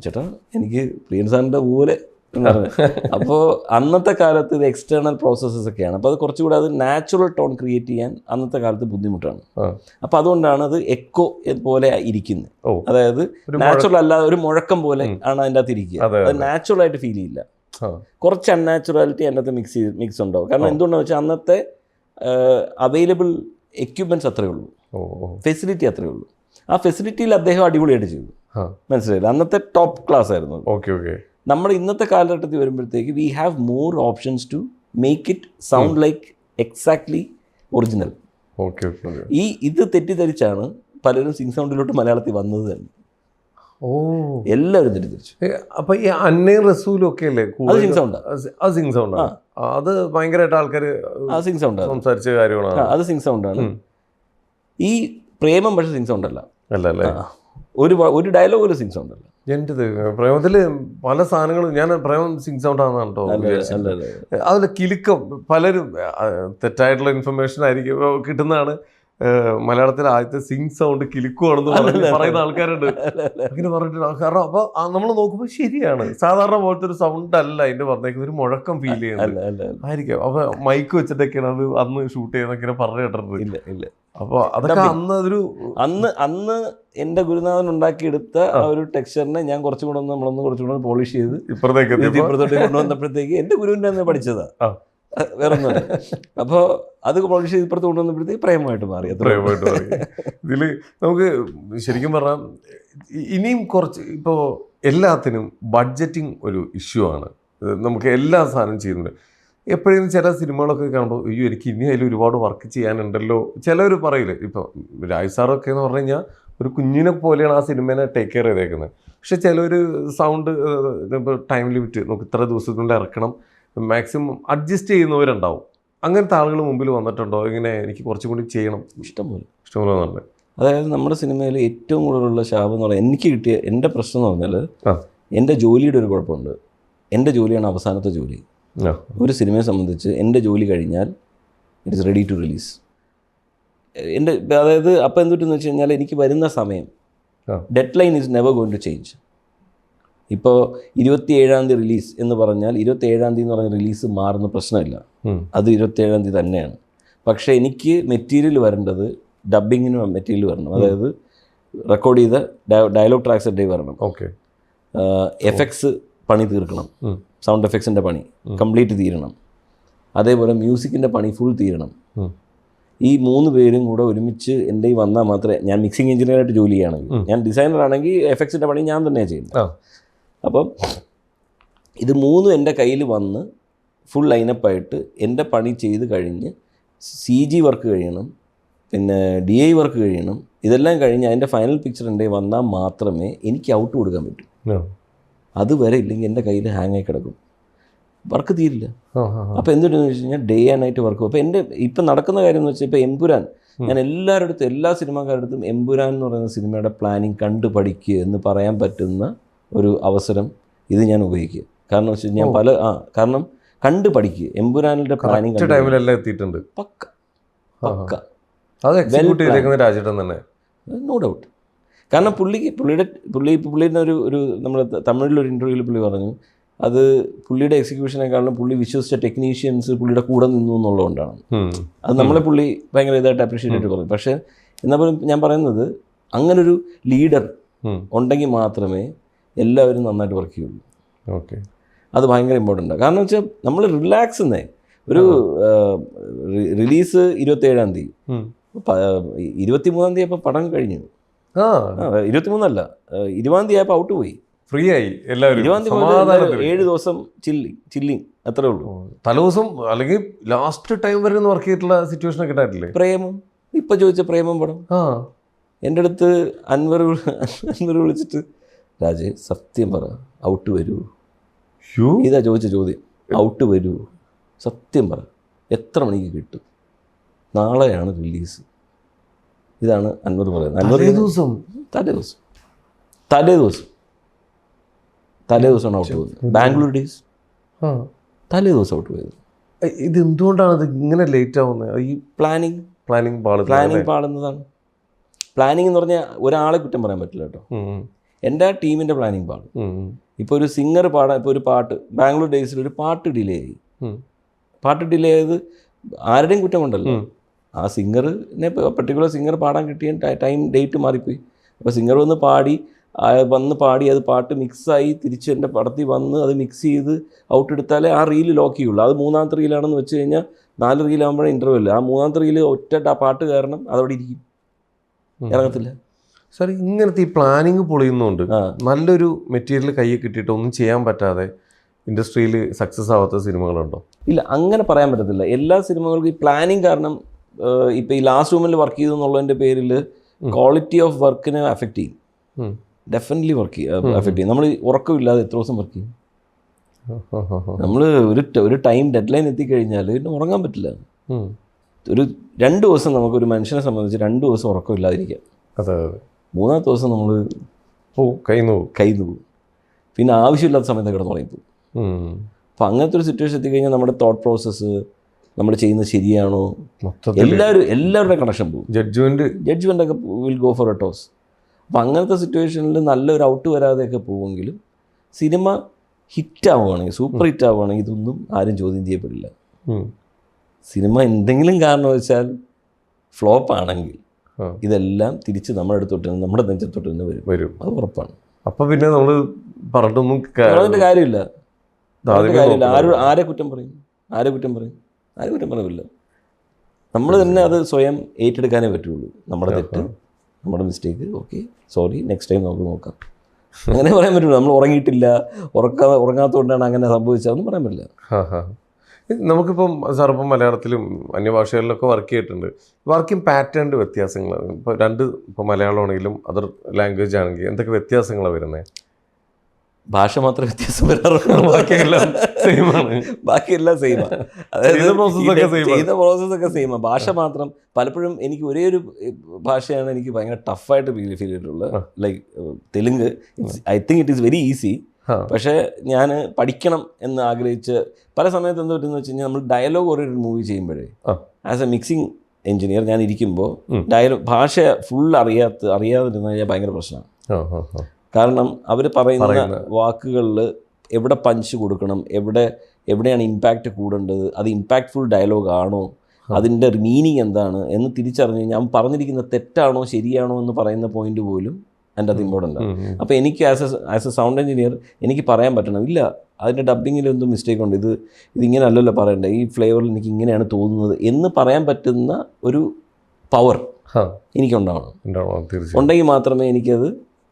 ചേട്ടാ എനിക്ക് പ്രിയൻ സാറിൻ്റെ പോലെ എന്ന് പറഞ്ഞു. അപ്പോൾ അന്നത്തെ കാലത്ത് ഇത് എക്സ്റ്റേണൽ പ്രോസസ്സസ് ഒക്കെയാണ്. അപ്പോൾ അത് കുറച്ചുകൂടെ അത് നാച്ചുറൽ ടോൺ ക്രിയേറ്റ് ചെയ്യാൻ അന്നത്തെ കാലത്ത് ബുദ്ധിമുട്ടാണ്. അപ്പോൾ അതുകൊണ്ടാണ് അത് എക്കോ പോലെ ഇരിക്കുന്നത്. അതായത് നാച്ചുറൽ അല്ലാതെ ഒരു മുഴക്കം പോലെ ആണ് അതിൻ്റെ അകത്ത് ഇരിക്കുക. അത് നാച്ചുറൽ ആയിട്ട് ഫീൽ ചെയ്യില്ല. കുറച്ച് അൺനാച്ചുറാലിറ്റി അതിൻ്റെ അകത്ത് മിക്സ് ഉണ്ടാവും. കാരണം എന്തുകൊണ്ടാണെന്ന് വെച്ചാൽ അന്നത്തെ അവൈലബിൾ എക്യുപ്മെൻറ്റ്സ് അത്രയേ ഉള്ളൂ, ഫെസിലിറ്റി അത്രയേ ഉള്ളൂ. ആ ഫെസിലിറ്റിയിൽ അദ്ദേഹം അടിപൊളിയായിട്ട് ചെയ്തു. മനസ്സിലായില്ല, അന്നത്തെ ടോപ്പ് ക്ലാസ് ആയിരുന്നു. നമ്മൾ ഇന്നത്തെ കാലഘട്ടത്തിൽ വരുമ്പോഴത്തേക്ക് we have more options to make it sound like exactly original. ഇത് തെറ്റിദ്ധരിച്ചാണ് പലരും സിംഗ് സൗണ്ടിലോട്ട് മലയാളത്തിൽ വന്നത് തന്നെ. എല്ലാവരും തെറ്റിദ്ധരിച്ചു. അപ്പൊ ഈ അന്നയും റസൂലും ഒക്കെ അല്ലേ അത് സിംഗ് സൗണ്ട്? അത് സിംഗ് സൗണ്ട്, അത് ഭയങ്കരമായിട്ട് ആൾക്കാർ സിംഗ് സൗണ്ട് സംസാരിച്ച കാര്യമാണ്. അത് സിംഗ് സൗണ്ടാണ്. ഈ പ്രേമം പക്ഷെ സിംഗ് സൗണ്ട് അല്ല. ഒരു ഡയലോഗ് പോലും സിംഗ് സൗണ്ട് അല്ല. എൻ്റെ പ്രേമത്തിൽ പല സാധനങ്ങളും ഞാൻ പ്രേമം സിംഗ് സൗണ്ട് ആണെന്നാണ് കേട്ടോ. അതിൽ കിലുക്കം പലരും തെറ്റായിട്ടുള്ള ഇൻഫർമേഷൻ ആയിരിക്കും കിട്ടുന്നതാണ്. മലയാളത്തിലെ ആദ്യത്തെ സിംഗ് സൗണ്ട് കിലുക്കുവാണെന്ന് പറയുന്ന ആൾക്കാരുണ്ട്. അങ്ങനെ പറഞ്ഞിട്ട് കാരണം അപ്പോൾ നമ്മൾ നോക്കുമ്പോൾ ശരിയാണ്, സാധാരണ പോലത്തെ ഒരു സൗണ്ട് അല്ല അതിൻ്റെ പറഞ്ഞേക്കുന്നത്, ഒരു മുഴക്കം ഫീൽ ചെയ്യുന്നത് ആയിരിക്കും. അപ്പോൾ മൈക്ക് വെച്ചിട്ടൊക്കെയാണ് അത് അന്ന് ഷൂട്ട് ചെയ്യുന്നൊക്കെ പറഞ്ഞു കേട്ടിട്ടുണ്ട്. ഇല്ല അപ്പോൾ അതൊക്കെ അന്ന് എൻ്റെ ഗുരുനാഥൻ ഉണ്ടാക്കിയെടുത്ത ആ ഒരു ടെക്സ്ചറിനെ ഞാൻ കുറച്ചും കൂടെ കുറച്ചും കൂടെ പോളിഷ് ചെയ്ത് ഇപ്പുറത്തോട്ട് കൊണ്ടുവന്നപ്പോഴത്തേക്ക് എൻ്റെ ഗുരുവിൻ്റെ അന്ന് പഠിച്ചതാ, വേറെ ഒന്നുമല്ല. അപ്പോൾ അത് പോളിഷ് ചെയ്ത് ഇപ്പുറത്ത് കൊണ്ടുവന്നപ്പോഴത്തേക്ക് പ്രേമമായിട്ട് മാറി. ഇതിൽ നമുക്ക് ശരിക്കും പറഞ്ഞാൽ ഇനിയും കുറച്ച് ഇപ്പോൾ എല്ലാത്തിനും ബഡ്ജറ്റിങ് ഒരു ഇഷ്യൂ ആണ്. നമുക്ക് എല്ലാ സാധനവും ചെയ്യുന്നുണ്ട്. എപ്പോഴും ചില സിനിമകളൊക്കെ കാണുമ്പോൾ അയ്യോ എനിക്ക് ഇനി അതിൽ ഒരുപാട് വർക്ക് ചെയ്യാനുണ്ടല്ലോ ചിലവർ പറയില്ലേ. ഇപ്പോൾ രാജ് സാറൊക്കെ എന്ന് പറഞ്ഞു കഴിഞ്ഞാൽ ഒരു കുഞ്ഞിനെ പോലെയാണ് ആ സിനിമേനെ ടേക്ക് കെയർ ചെയ്തേക്കുന്നത്. പക്ഷെ ചിലവർ സൗണ്ട് ഇപ്പോൾ ടൈം ലിമിറ്റ് നമുക്ക് ഇത്ര ദിവസത്തിനുള്ളിൽ ഇറക്കണം, മാക്സിമം അഡ്ജസ്റ്റ് ചെയ്യുന്നവരുണ്ടാവും. അങ്ങനത്തെ ആളുകൾ മുമ്പിൽ വന്നിട്ടുണ്ടോ ഇങ്ങനെ എനിക്ക് കുറച്ചും കൂടി ചെയ്യണം? ഇഷ്ടംപോലെ വന്നിട്ടുണ്ട്. അതായത് നമ്മുടെ സിനിമയിൽ ഏറ്റവും കൂടുതലുള്ള ശാപം എന്ന് പറഞ്ഞാൽ എനിക്ക് കിട്ടിയ എൻ്റെ പ്രശ്നം എന്ന് പറഞ്ഞാൽ എൻ്റെ ജോലിയുടെ ഒരു കുഴപ്പമുണ്ട്. എൻ്റെ ജോലിയാണ് അവസാനത്തെ ജോലി. ഒരു സിനിമയെ സംബന്ധിച്ച് എൻ്റെ ജോലി കഴിഞ്ഞാൽ it is ready to release. എൻ്റെ അതായത് അപ്പോൾ എന്തുട്ടെന്ന് വെച്ച് കഴിഞ്ഞാൽ എനിക്ക് വരുന്ന സമയം deadline is never going to change. ഇപ്പോൾ 27-ാം തീയതി റിലീസ് എന്ന് പറഞ്ഞാൽ 27-ാം തീയതി എന്ന് പറഞ്ഞ റിലീസ് മാറുന്ന പ്രശ്നമില്ല, അത് 27-ാം തീയതി തന്നെയാണ്. പക്ഷേ എനിക്ക് മെറ്റീരിയൽ വരേണ്ടത് ഡബ്ബിങ്ങിന് മെറ്റീരിയൽ വരണം. അതായത് റെക്കോർഡ് ചെയ്ത ഡയലോഗ് ട്രാക്സ് എഡേ വരണം. എഫക്ട്സ് പണി തീർക്കണം, സൗണ്ട് എഫക്ട്സിൻ്റെ പണി കംപ്ലീറ്റ് തീരണം. അതേപോലെ മ്യൂസിക്കിൻ്റെ പണി ഫുൾ തീരണം. ഈ 3 പേരും കൂടെ ഒരുമിച്ച് എൻ്റെ ഈ വന്നാൽ മാത്രമേ, ഞാൻ മിക്സിംഗ് എഞ്ചിനീയറായിട്ട് ജോലി ചെയ്യുകയാണെങ്കിൽ, ഞാൻ ഡിസൈനർ ആണെങ്കിൽ എഫക്ട്സിൻ്റെ പണി ഞാൻ തന്നെയാണ് ചെയ്യുന്നത്. അപ്പം ഇത് 3 എൻ്റെ കയ്യിൽ വന്ന് ഫുൾ ലൈനപ്പായിട്ട് എൻ്റെ പണി ചെയ്ത് കഴിഞ്ഞ് CG വർക്ക് കഴിയണം, പിന്നെ DI വർക്ക് കഴിയണം. ഇതെല്ലാം കഴിഞ്ഞ് അതിൻ്റെ ഫൈനൽ പിക്ചർ എൻ്റെ വന്നാൽ മാത്രമേ എനിക്ക് ഔട്ട് കൊടുക്കാൻ പറ്റൂ. അതുവരെ ഇല്ലെങ്കിൽ എൻ്റെ കയ്യിൽ ഹാങ് ആയി കിടക്കും, വർക്ക് തീരില്ല. അപ്പോൾ എന്തുകൊണ്ടെന്ന് വെച്ച് കഴിഞ്ഞാൽ ഡേ ആൻഡ് നൈറ്റ് വർക്ക്. അപ്പോൾ എൻ്റെ ഇപ്പം നടക്കുന്ന കാര്യം എന്ന് വെച്ചാൽ ഇപ്പോൾ എമ്പുരാൻ, ഞാൻ എല്ലാവരുടെ അടുത്തും എല്ലാ സിനിമാക്കാരുടെ അടുത്തും എമ്പുരാൻ എന്ന് പറയുന്ന സിനിമയുടെ പ്ലാനിങ് കണ്ടു പഠിക്കുക എന്ന് പറയാൻ പറ്റുന്ന ഒരു അവസരം ഇത് ഞാൻ ഉപയോഗിക്കുക. കാരണം വെച്ച് കഴിഞ്ഞാൽ കാരണം കണ്ടു പഠിക്കുക. എമ്പുരാനിൻ്റെ പ്ലാനിങ് ടൈമിലെല്ലാം എത്തിയിട്ടുണ്ട്, പക്ക. No doubt. കാരണം പുള്ളിയുടെ ഒരു നമ്മൾ തമിഴിലൊരു ഇൻ്റർവ്യൂവിൽ പുള്ളി പറഞ്ഞു, അത് പുള്ളിയുടെ എക്സിക്യൂഷനെക്കാളും പുള്ളി വിശ്വസിച്ച ടെക്നീഷ്യൻസ് പുള്ളിയുടെ കൂടെ നിന്നു എന്നുള്ളതുകൊണ്ടാണ്. അത് നമ്മളെ പുള്ളി ഭയങ്കര ഇതായിട്ട് അപ്രീഷിയേറ്റ് ആയിട്ട് പറഞ്ഞു. പക്ഷേ എന്നാൽ പോലും ഞാൻ പറയുന്നത് അങ്ങനൊരു ലീഡർ ഉണ്ടെങ്കിൽ മാത്രമേ എല്ലാവരും നന്നായിട്ട് വർക്ക് ചെയ്യുള്ളൂ. അത് ഭയങ്കര ഇമ്പോർട്ടൻ്റ്. കാരണം വെച്ചാൽ നമ്മൾ റിലാക്സ് എന്നേ. ഒരു റിലീസ് 27-ാം തീയതി, 23-ാം തീയതി അപ്പോൾ പടം കഴിഞ്ഞു. 23 അല്ല, 20-ാം തീയതി ആയപ്പോൾ ഔട്ട് പോയി, ഫ്രീ ആയി എല്ലാവരും. 20-ാം തീയതി 7 ദിവസം ചില്ലിങ് അത്രേ ഉള്ളൂ. തലേദിവസം അല്ലെങ്കിൽ ലാസ്റ്റ് ടൈം വരെ വർക്ക് ചെയ്തിട്ടുള്ള സിറ്റുവേഷൻ ഒക്കെ ഉണ്ടായിട്ടില്ലേ? പ്രേമം, ഇപ്പം ചോദിച്ച പ്രേമം പടം എൻ്റെ അടുത്ത് അൻവർ വിളിച്ചിട്ട്, രാജേ സത്യം പറ ഔട്ട് വരൂ, ഇതാ ചോദിച്ച ചോദ്യം, ഔട്ട് വരൂ സത്യം പറ, എത്ര മണിക്ക് കിട്ടും, നാളെയാണ് റിലീസ്. ഇതാണ് അൻവർ പറയുന്നത്. തലേ ദിവസമാണ് ഔട്ട് പോയത്. ബാംഗ്ലൂർ ഡേയ്സ് തലേ ദിവസം ഔട്ട് പോയത്. ഇത് എന്തുകൊണ്ടാണ് ഇത് ഇങ്ങനെ ലേറ്റ് ആവുന്നത്? ഈ പ്ലാനിങ് പാടുന്നതാണ്. പ്ലാനിങ് എന്ന് പറഞ്ഞാൽ ഒരാളെ കുറ്റം പറയാൻ പറ്റില്ല കേട്ടോ. എൻ്റെ ടീമിൻ്റെ പ്ലാനിങ് പാടും. ഇപ്പോൾ ഒരു സിംഗർ പാടാൻ, ഇപ്പോൾ ഒരു പാട്ട് ബാംഗ്ലൂർ ഡേയ്സിൽ ഒരു പാട്ട് ഡിലേ ആയി. പാട്ട് ഡിലേ ആയത് ആരുടെയും കുറ്റം കൊണ്ടല്ലോ, ആ സിംഗറിനെ പെർട്ടിക്കുലർ സിംഗർ പാടാൻ കിട്ടിയ ടൈം ഡേറ്റ് മാറിപ്പോയി. അപ്പോൾ സിംഗർ വന്ന് പാടി അത് പാട്ട് മിക്സായി തിരിച്ച് എൻ്റെ പടത്തിൽ വന്ന് അത് മിക്സ് ചെയ്ത് ഔട്ട് എടുത്താലേ ആ റീല് ലോക്ക് ചെയ്യുള്ളൂ. അത് മൂന്നാമത്തെ റീലാണെന്ന് വെച്ച് കഴിഞ്ഞാൽ 4 റീലാകുമ്പോഴേ ഇൻ്റർവെൽ. ആ മൂന്നാമത്തെ റീല് ഒറ്റ പാട്ട് കാരണം അതവിടെ ഇരിക്കും, ഇറങ്ങത്തില്ല. സാർ ഇങ്ങനത്തെ ഈ പ്ലാനിങ് പൊളിയുന്നുണ്ട്. നല്ലൊരു മെറ്റീരിയൽ കയ്യിൽ കിട്ടിയിട്ട് ഒന്നും ചെയ്യാൻ പറ്റാതെ ഇൻഡസ്ട്രിയിൽ സക്സസ് ആവാത്ത സിനിമകളുണ്ടോ? ഇല്ല, അങ്ങനെ പറയാൻ പറ്റത്തില്ല. എല്ലാ സിനിമകൾക്കും ഈ പ്ലാനിങ് കാരണം, ഇപ്പോൾ ഈ ലാസ്റ്റ് റൂമിൽ വർക്ക് ചെയ്തു എന്നുള്ളതിൻ്റെ പേരിൽ ക്വാളിറ്റി ഓഫ് വർക്കിനെ അഫക്റ്റ് ചെയ്യും. ഡെഫിനറ്റ്ലി അഫക്റ്റ് ചെയ്യും. നമ്മൾ ഉറക്കമില്ലാതെ എത്ര ദിവസം വർക്ക് ചെയ്യും? നമ്മൾ ഒരു ടൈം ഡെഡ് ലൈൻ എത്തിക്കഴിഞ്ഞാൽ പിന്നെ ഉറങ്ങാൻ പറ്റില്ല. ഒരു 2 ദിവസം നമുക്കൊരു മനുഷ്യനെ സംബന്ധിച്ച് 2 ദിവസം ഉറക്കമില്ലാതിരിക്കാം. അതെ. മൂന്നാമത്തെ ദിവസം നമ്മൾ കൈന്ന് പോകും. പിന്നെ ആവശ്യമില്ലാത്ത സമയത്ത് കിടന്നുറങ്ങിപ്പോകും. അപ്പോൾ അങ്ങനത്തെ ഒരു സിറ്റുവേഷൻ എത്തിക്കഴിഞ്ഞാൽ നമ്മുടെ തോട്ട് പ്രോസസ്സ്, നമ്മൾ ചെയ്യുന്നത് ശരിയാണോ, എല്ലാവരുടെ കണക്ഷൻ പോകും. ജഡ്ജ്മെൻ്റ് ഒക്കെ will go for A toss. അപ്പോൾ അങ്ങനത്തെ സിറ്റുവേഷനിൽ നല്ലൊരു ഔട്ട് വരാതെയൊക്കെ പോവുമെങ്കിലും സിനിമ ഹിറ്റാവുകയാണെങ്കിൽ, സൂപ്പർ ഹിറ്റ് ആവുകയാണെങ്കിൽ ഇതൊന്നും ആരും ചോദ്യം ചെയ്യപ്പെടില്ല. സിനിമ എന്തെങ്കിലും കാരണവശാൽ ഫ്ലോപ്പ് ആണെങ്കിൽ ഇതെല്ലാം തിരിച്ച് നമ്മുടെ അടുത്തോട്ട് നമ്മുടെ നെഞ്ചത്തോട്ട് തന്നെ വരും. അത് ഉറപ്പാണ്. അപ്പം പിന്നെ നമ്മൾ പറഞ്ഞിട്ടൊന്നും കാര്യമില്ല. ആരെ കുറ്റം പറയും? ആരും കുറ്റം പറയില്ല. നമ്മൾ തന്നെ അത് സ്വയം ഏറ്റെടുക്കാനേ പറ്റുള്ളൂ. നമ്മുടെ തെറ്റ്, നമ്മുടെ mistake, okay sorry, next time നമുക്ക് നോക്കാം, അങ്ങനെ പറയാൻ പറ്റുള്ളൂ. നമ്മൾ ഉറങ്ങാത്തതുകൊണ്ടാണ് അങ്ങനെ സംഭവിച്ചതെന്ന് പറയാൻ പറ്റില്ല. നമുക്കിപ്പം സാറിപ്പം മലയാളത്തിലും അന്യഭാഷകളിലൊക്കെ വർക്ക് ചെയ്തിട്ടുണ്ട്. വർക്കിംഗ് പാറ്റേണിൻ്റെ വ്യത്യാസങ്ങൾ ഇപ്പോൾ മലയാളമാണെങ്കിലും അതർ ലാംഗ്വേജ് ആണെങ്കിലും എന്തൊക്കെ വ്യത്യാസങ്ങളാണ് വരുന്നത്? ഭാഷ മാത്രമേ വ്യത്യാസം വരാറുള്ളൂ, ബാക്കിയെല്ലാം സെയിമാണ്. അതായത് ചെയ്ത പ്രോസസ്സൊക്കെ സെയിമാണ്. ഭാഷ മാത്രം പലപ്പോഴും എനിക്ക് ഒരേ ഒരു ഭാഷയാണ് എനിക്ക് ഭയങ്കര ടഫായിട്ട് ഫീൽ ചെയ്തിട്ടുള്ളത്. Like Telugu, I think it is very easy. പക്ഷേ ഞാൻ പഠിക്കണം എന്ന് ആഗ്രഹിച്ച് പല സമയത്ത് എന്താ പറ്റുമെന്ന് വെച്ച് കഴിഞ്ഞാൽ നമ്മൾ ഡയലോഗ് ഓറിയൻറ്റഡ് മൂവി ചെയ്യുമ്പോഴേ ആസ് എ മിക്സിംഗ് എഞ്ചിനീയർ ഞാൻ ഇരിക്കുമ്പോൾ ഭാഷ ഫുൾ അറിയാതിരുന്ന കഴിഞ്ഞാൽ ഭയങ്കര പ്രശ്നമാണ്. കാരണം അവർ പറയുന്ന വാക്കുകളിൽ എവിടെ പഞ്ച് കൊടുക്കണം, എവിടെയാണ് ഇമ്പാക്റ്റ് കൂടേണ്ടത്, അത് ഇമ്പാക്റ്റ്ഫുൾ ഡയലോഗ് ആണോ, അതിൻ്റെ മീനിങ് എന്താണ് എന്ന് തിരിച്ചറിഞ്ഞ് ഞാൻ പറഞ്ഞിരിക്കുന്ന തെറ്റാണോ ശരിയാണോ എന്ന് പറയുന്ന പോയിന്റ് പോലും എൻ്റെ അത് ഇമ്പോർട്ടൻ്റ് ആണ്. അപ്പോൾ എനിക്ക് ആസ് എ സൗണ്ട് എഞ്ചിനീയർ എനിക്ക് പറയാൻ പറ്റണം, ഇല്ല അതിൻ്റെ ഡബ്ബിങ്ങിൽ എന്തും മിസ്റ്റേക്ക് ഉണ്ട്, ഇതിങ്ങനെ അല്ലല്ലോ പറയണ്ടേ, ഈ ഫ്ലേവറിൽ എനിക്ക് ഇങ്ങനെയാണ് തോന്നുന്നത് എന്ന് പറയാൻ പറ്റുന്ന ഒരു പവർ എനിക്കുണ്ടാവണം. ഉണ്ടെങ്കിൽ മാത്രമേ എനിക്കത്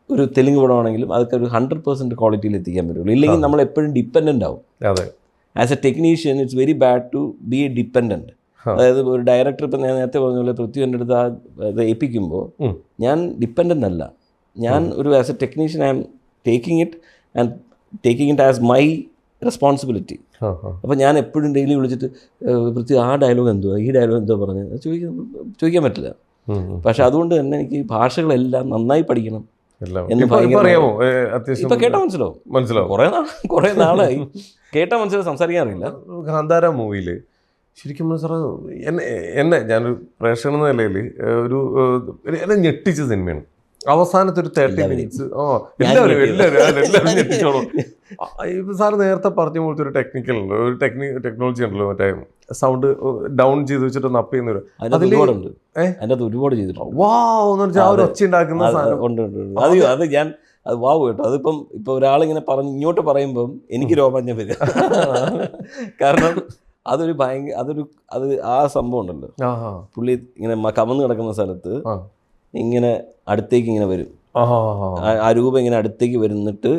ഒരു തെലുങ്ക് പടമാണെങ്കിലും അതൊക്കെ ഒരു 100% ക്വാളിറ്റിയിൽ എത്തിക്കാൻ പറ്റുള്ളൂ. ഇല്ലെങ്കിൽ നമ്മൾ എപ്പോഴും ഡിപ്പെൻഡൻ്റ് ആവും. As a technician it's very bad to be a dependent. അതായത് ഒരു ഡയറക്ടർ, ഇപ്പം ഞാൻ നേരത്തെ പറഞ്ഞ പോലെ പൃഥ്വി എൻ്റെ അടുത്ത് അത് ഏൽപ്പിക്കുമ്പോൾ ഞാൻ ഡിപ്പെൻഡൻ്റ് അല്ല. ഞാൻ ഒരു as a technician I am taking it as my responsibility. അപ്പോൾ ഞാൻ എപ്പോഴും ഡെയിലി വിളിച്ചിട്ട് പൃഥ്വി ആ ഡയലോഗ് എന്തോ ഈ ഡയലോഗ് എന്തോ പറഞ്ഞത് ചോദിക്കാൻ പറ്റില്ല. പക്ഷെ അതുകൊണ്ട് തന്നെ എനിക്ക് ഭാഷകളെല്ലാം നന്നായി പഠിക്കണം എന്ന് ഇപ്പം കേട്ടാൽ മനസ്സിലാവും. കുറേ നാളായി കേട്ടാൽ മനസ്സിലാവും, സംസാരിക്കാൻ അറിയില്ല. ഗാന്ധാര മൂവിയിൽ ശരിക്കും സാറ് എന്നെ ഞാനൊരു പ്രേക്ഷകൻ എന്ന നിലയിൽ എന്നെ ഞെട്ടിച്ച സിനിമയാണ്. അവസാനത്തെ ഒരു 30 മിനിറ്റ്സ് എല്ലാവരും ഞെട്ടിച്ചോളൂ. ഇപ്പം സാറ് നേരത്തെ പറഞ്ഞ പോലത്തെ ഒരു ടെക്നോളജി ഉണ്ടല്ലോ, മറ്റേ സൗണ്ട് ഡൗൺ ചെയ്ത് വെച്ചിട്ട് അപ്പ് ചെയ്യുന്നൊരു ഒരുപാട് ചെയ്തിട്ടുണ്ട്. ഒച്ച ഉണ്ടാക്കുന്ന അത് ഞാൻ അത് വാവ് കേട്ടോ. അതിപ്പം ഇപ്പം ഒരാളിങ്ങനെ ഇങ്ങോട്ട് പറയുമ്പം എനിക്ക് രോമാഞ്ചം വരിക. കാരണം അത് ആ സംഭവം ഉണ്ടല്ലോ, പുള്ളി ഇങ്ങനെ കമന്ന് കിടക്കുന്ന സ്ഥലത്ത് ഇങ്ങനെ അടുത്തേക്ക് ഇങ്ങനെ വരും, ആ രൂപം ഇങ്ങനെ അടുത്തേക്ക് വരുന്നിട്ട്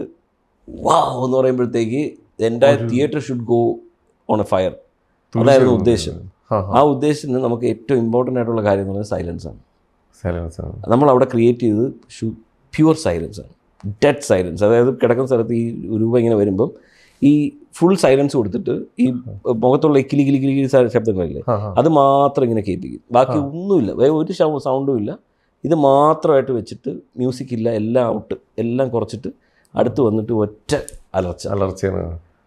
വാവ് എന്ന് പറയുമ്പോഴത്തേക്ക് എൻ്റെ theatre should go on A fire. അതായിരുന്നു ഉദ്ദേശം. ആ ഉദ്ദേശത്തിന് നമുക്ക് ഏറ്റവും ഇമ്പോർട്ടൻ്റ് ആയിട്ടുള്ള കാര്യം എന്ന് പറയുന്നത് സൈലൻസ് ആണ്. നമ്മൾ അവിടെ ക്രിയേറ്റ് ചെയ്ത് പ്യുവർ സൈലൻസ് ആണ്, ഡെഡ് സൈലൻസ്. അതായത് കിടക്കുന്ന സ്ഥലത്ത് ഈ രൂപം ഇങ്ങനെ വരുമ്പം ഈ ഫുൾ സൈലൻസ് കൊടുത്തിട്ട് ഈ മുഖത്തുള്ള കിലി കിലി കിലി ശബ്ദങ്ങളില്ലേ അത് മാത്രം ഇങ്ങനെ കേൾപ്പിക്കും. ബാക്കി ഒന്നുമില്ല, ഒരു സൗണ്ടും ഇല്ല. ഇത് മാത്രമായിട്ട് വെച്ചിട്ട് മ്യൂസിക് ഇല്ല, എല്ലാം ഔട്ട്, എല്ലാം കുറച്ചിട്ട് അടുത്ത് വന്നിട്ട് ഒറ്റ അലർച്ചയാണ്.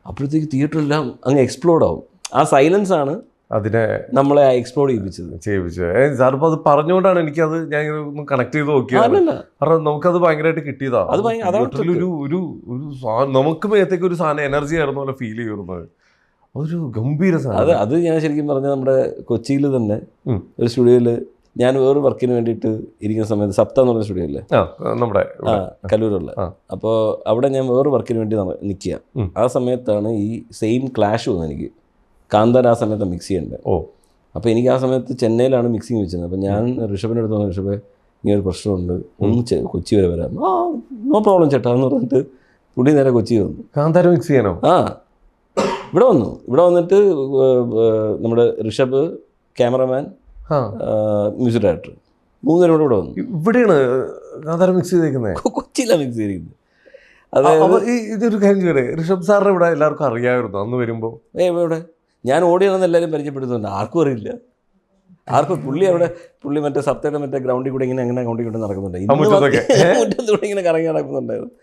അപ്പോഴത്തേക്ക് തിയേറ്ററെല്ലാം അങ്ങ് എക്സ്പ്ലോഡ് ആവും. ആ സൈലൻസ് ആണ് അതിനെ നമ്മളെ എക്സ്പ്ലോർ ചെയ്യിപ്പിച്ചത്. സാർ ഇപ്പൊ അത് പറഞ്ഞുകൊണ്ടാണ് എനിക്കത് ഞാൻ ഇങ്ങനെ ഒന്ന് കണക്ട് ചെയ്ത് നോക്കിയത്. അല്ലല്ല, കാരണം നമുക്കത് ഭയങ്കരമായിട്ട് കിട്ടിയതാ. അതാണ് ഒരു നമുക്ക് മേത്തേക്ക് ഒരു സാധനം എനർജി ആയിരുന്ന പോലെ ഫീൽ ചെയ്യുന്നത്. അതൊരു ഗംഭീര സാധനം. അത് ഞാൻ ശരിക്കും പറഞ്ഞാൽ നമ്മുടെ കൊച്ചിയിൽ തന്നെ ഒരു സ്റ്റുഡിയോയിൽ ഞാൻ വേറൊരു വർക്കിന് വേണ്ടിയിട്ട് ഇരിക്കുന്ന സമയത്ത്, സപ്ത എന്ന് പറഞ്ഞ സ്റ്റുഡിയോ അല്ലേ നമ്മുടെ കല്ലൂരുള്ള, അപ്പോൾ അവിടെ ഞാൻ വേറൊരു വർക്കിന് വേണ്ടി നിൽക്കുക. ആ സമയത്താണ് ഈ സെയിം ക്ലാഷ് വന്നത് എനിക്ക്. കാന്താര ആ സമയത്ത് മിക്സ് ചെയ്യേണ്ടത്. അപ്പോൾ എനിക്ക് ആ സമയത്ത് ചെന്നൈയിലാണ് മിക്സിങ് വെച്ചത്. അപ്പോൾ ഞാൻ ഋഷഭിൻ്റെ അടുത്ത് പറഞ്ഞു, ഋഷഭേ ഇങ്ങനെ ഒരു പ്രശ്നമുണ്ട്, ഒന്ന് കൊച്ചി വരെ വരാം. നോ പ്രോബ്ലം ചേട്ടാ എന്ന് പറഞ്ഞിട്ട് പുള്ളി നേരെ കൊച്ചി വന്നു. കാന്താര മിക്സ് ചെയ്യണോ? ഇവിടെ വന്നു. ഇവിടെ വന്നിട്ട് നമ്മുടെ ഋഷഭ്, ക്യാമറമാൻ, മ്യൂസിക് ഡയറക്ടർ, 3 പേരും കൂടെ ഇവിടെ വന്നു. ഇവിടെയാണ് കാന്താര മിക്സ് ചെയ്തേക്കുന്നത്? കൊച്ചിയിലാണ് മിക്സ് ചെയ്തിരിക്കുന്നത്. ഇതൊരു കാര്യം ചെയ്യണേ, ഋഷഭ് സാറിനെ ഇവിടെ എല്ലാവർക്കും അറിയാമായിരുന്നു അന്ന് വരുമ്പോൾ? ഇവിടെ ഞാൻ ഓടിയാണെന്ന് എല്ലാവരും പരിചയപ്പെടുത്തുന്നുണ്ട്, ആർക്കും അറിയില്ല. പുള്ളി മറ്റേ സപ്തയുടെ മറ്റേ ഗ്രൗണ്ടിൽ കൂടെ ഇങ്ങനെ അങ്ങനെ ഗ്രൗണ്ടിൽ കൂടെ നടക്കുന്നുണ്ട്, മുറ്റത്തൂടെ ഇങ്ങനെ കറങ്ങി നടക്കുന്നുണ്ടായിരുന്നു.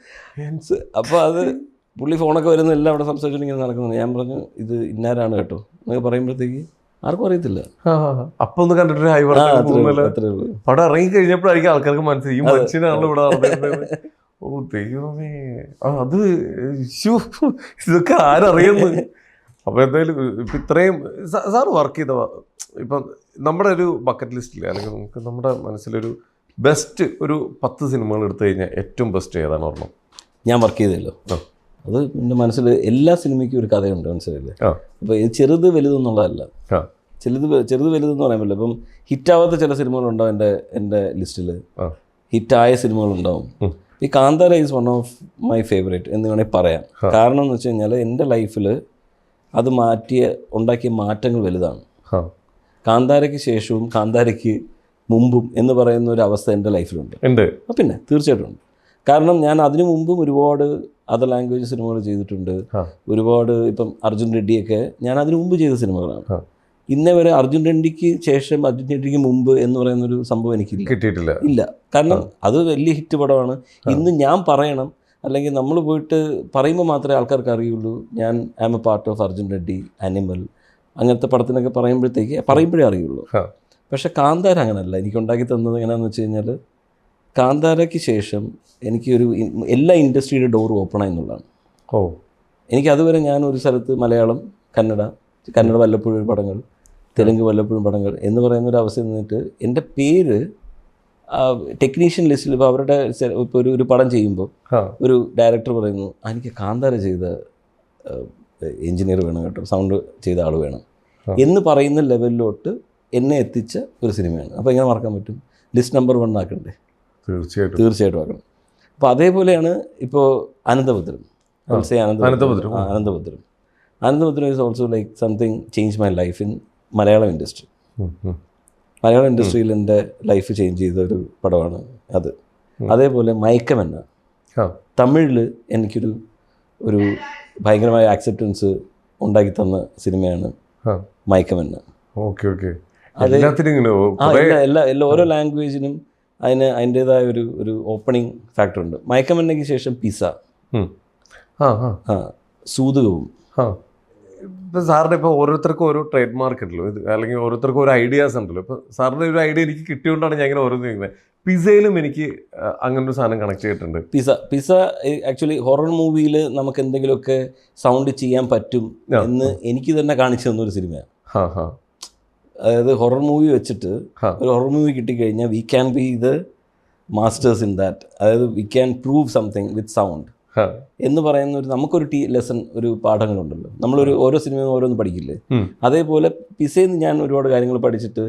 അപ്പോൾ അത് പുള്ളി ഫോണൊക്കെ വരുന്ന എല്ലാം അവിടെ സംസാരിച്ചിട്ട് ഇങ്ങനെ നടക്കുന്നുണ്ട്. ഞാൻ പറഞ്ഞു ഇത് ഇന്നാരാണ് കേട്ടോ എന്നൊക്കെ പറയുമ്പോഴത്തേക്ക് ആർക്കും അറിയത്തില്ല. അപ്പൊ ഒന്ന് കണ്ടിട്ട് അവിടെ ഇറങ്ങി കഴിഞ്ഞപ്പോഴായിരിക്കും ആൾക്കാർക്ക് മനസ്സിലായി ഈ മനുഷ്യനാണല്ലോ ഇവിടെ നടന്നത്. ഓ ദൈവമേ, അത് ഇതൊക്കെ ആരറിയുന്നു. അപ്പോൾ എന്തായാലും ഇപ്പം ഇത്രയും സാർ വർക്ക് ചെയ്ത ഇപ്പം നമ്മുടെ ഒരു ബക്കറ്റ് ലിസ്റ്റിൽ അല്ലെങ്കിൽ നമുക്ക് നമ്മുടെ മനസ്സിലൊരു ബെസ്റ്റ് ഒരു 10 സിനിമകൾ എടുത്തു കഴിഞ്ഞാൽ ഏറ്റവും ബെസ്റ്റ് ഏതാണ് ഓർമ്മ? ഞാൻ വർക്ക് ചെയ്തല്ലോ, അത് എൻ്റെ മനസ്സിൽ എല്ലാ സിനിമയ്ക്കും ഒരു കഥയുണ്ട്, മനസ്സിലായില്ലേ? അപ്പോൾ ഇത് ചെറുത് വലുതെന്നുള്ളതല്ല. ചെറുത് വലുതെന്ന് പറയാൻ പറ്റില്ല. ഇപ്പം ഹിറ്റാവാത്ത ചില സിനിമകളുണ്ടാവും എൻ്റെ ലിസ്റ്റിൽ, ഹിറ്റായ സിനിമകളുണ്ടാവും. ഈ Kantara is one of my favourite എന്ന് വേണമെങ്കിൽ പറയാം. കാരണം എന്ന് വെച്ച് കഴിഞ്ഞാൽ എൻ്റെ ലൈഫിൽ അത് ഉണ്ടാക്കിയ മാറ്റങ്ങൾ വലുതാണ്. കാന്താരയ്ക്ക് ശേഷവും കാന്താരയ്ക്ക് മുമ്പും എന്ന് പറയുന്ന ഒരു അവസ്ഥ എൻ്റെ ലൈഫിലുണ്ട്. പിന്നെ തീർച്ചയായിട്ടും ഉണ്ട്. കാരണം ഞാൻ അതിനു മുമ്പും ഒരുപാട് അതർ ലാംഗ്വേജ് സിനിമകൾ ചെയ്തിട്ടുണ്ട്. ഒരുപാട് ഇപ്പം അർജുൻ റെഡ്ഡിയൊക്കെ ഞാൻ അതിനു മുമ്പ് ചെയ്ത സിനിമകളാണ്. ഇന്നേ വരെ അർജുൻ റെഡ്ഡിക്ക് ശേഷം അർജുൻ റെഡ്ഡിക്ക് മുമ്പ് എന്ന് പറയുന്നൊരു സംഭവം എനിക്ക് കിട്ടിയിട്ടില്ല. ഇല്ല, കാരണം അത് വലിയ ഹിറ്റ് പടമാണ്. ഇന്ന് ഞാൻ പറയണം, അല്ലെങ്കിൽ നമ്മൾ പോയിട്ട് പറയുമ്പോൾ മാത്രമേ ആൾക്കാർക്ക് അറിയുള്ളൂ ഞാൻ am a part of Arjun Reddy, Animal, അങ്ങനത്തെ പടത്തിനൊക്കെ പറയുമ്പോഴേ അറിയുള്ളൂ. പക്ഷേ കാന്താര അങ്ങനല്ല. എനിക്ക് ഉണ്ടാക്കി തന്നത് എങ്ങനെയാണെന്ന് വെച്ച് കഴിഞ്ഞാൽ, കാന്താരയ്ക്ക് ശേഷം എനിക്കൊരു എല്ലാ ഇൻഡസ്ട്രിയുടെ ഡോറും ഓപ്പണായി എന്നുള്ളതാണ്. എനിക്കതുവരെ ഞാൻ ഒരു സ്ഥലത്ത് മലയാളം, കന്നഡ വല്ലപ്പോഴും പടങ്ങൾ, തെലുങ്ക് വല്ലപ്പോഴും പടങ്ങൾ എന്ന് പറയുന്ന ഒരു അവസ്ഥയിൽ നിന്നിട്ട് എൻ്റെ പേര് ടെക്നീഷ്യൻ ലിസ്റ്റിൽ ഇപ്പോൾ അവരുടെ ഇപ്പോൾ ഒരു പടം ചെയ്യുമ്പോൾ ഒരു ഡയറക്ടർ പറയുന്നു എനിക്ക് കാന്താര ചെയ്ത എഞ്ചിനീയർ വേണം കേട്ടോ, സൗണ്ട് ചെയ്ത ആൾ വേണം എന്ന് പറയുന്ന ലെവലിലോട്ട് എന്നെ എത്തിച്ച ഒരു സിനിമയാണ്. അപ്പോൾ എങ്ങനെ മറക്കാൻ പറ്റും? List number 1 ആക്കണ്ടേ? തീർച്ചയായിട്ടും ആക്കണം. അപ്പോൾ അതേപോലെയാണ് ഇപ്പോൾ Ananthabhadram. Ananthabhadram is also like something change my life in Malayalam industry. Malayalam ഇൻഡസ്ട്രിയിൽ എൻ്റെ ലൈഫ് ചേഞ്ച് ചെയ്ത ഒരു പടമാണ് അത്. അതേപോലെ മയക്കമെന്ന തമിഴിൽ എനിക്കൊരു ഭയങ്കരമായ ആക്സെപ്റ്റൻസ് ഉണ്ടാക്കി തന്ന സിനിമയാണ് മയക്കമെന്ന. എല്ലാ ഓരോ ലാംഗ്വേജിനും അതിൻ്റേതായ ഒരു ഓപ്പണിംഗ് ഫാക്ടർ ഉണ്ട്. മയക്കമെന്നയ്ക്ക് ശേഷം പിസ, സൂതുകവും. ഇപ്പം സാറിൻ്റെ ഇപ്പോൾ ഓരോരുത്തർക്കും ഓരോ ട്രേഡ് മാർക്ക് ഉണ്ടല്ലോ, അല്ലെങ്കിൽ ഓരോരുത്തർക്കും ഓരോ ഐഡിയാസ് ഉണ്ടല്ലോ. ഇപ്പോൾ സാറിൻ്റെ ഒരു ഐഡിയ എനിക്ക് കിട്ടിയോണ്ടാണ് ഞാൻ ഇങ്ങനെ ഓരോന്ന് ചെയ്യുന്നത്. പിസയിലും എനിക്ക് അങ്ങനെ ഒരു സാധനം കണക്ട് ചെയ്തിട്ടുണ്ട്. പിസ ആക്ച്വലി ഹൊറർ മൂവിയിൽ നമുക്ക് എന്തെങ്കിലുമൊക്കെ സൗണ്ട് ചെയ്യാൻ പറ്റും എന്ന് എനിക്ക് തന്നെ കാണിച്ചു തന്നൊരു സിനിമയാണ്. അതായത് ഹൊറർ മൂവി വെച്ചിട്ട് ഒരു ഹൊറർ മൂവി കിട്ടിക്കഴിഞ്ഞാൽ we can be the masters in that. അതായത് we can prove something with sound എന്ന് പറയുന്ന നമുക്കൊരു ലെസൺ, ഒരു പാഠങ്ങളുണ്ടല്ലോ. ഓരോ സിനിമയും ഓരോന്ന് പഠിക്കില്ലേ, അതേപോലെ പിസയിൽ നിന്ന് ഞാൻ ഒരുപാട് കാര്യങ്ങൾ പഠിച്ചിട്ട്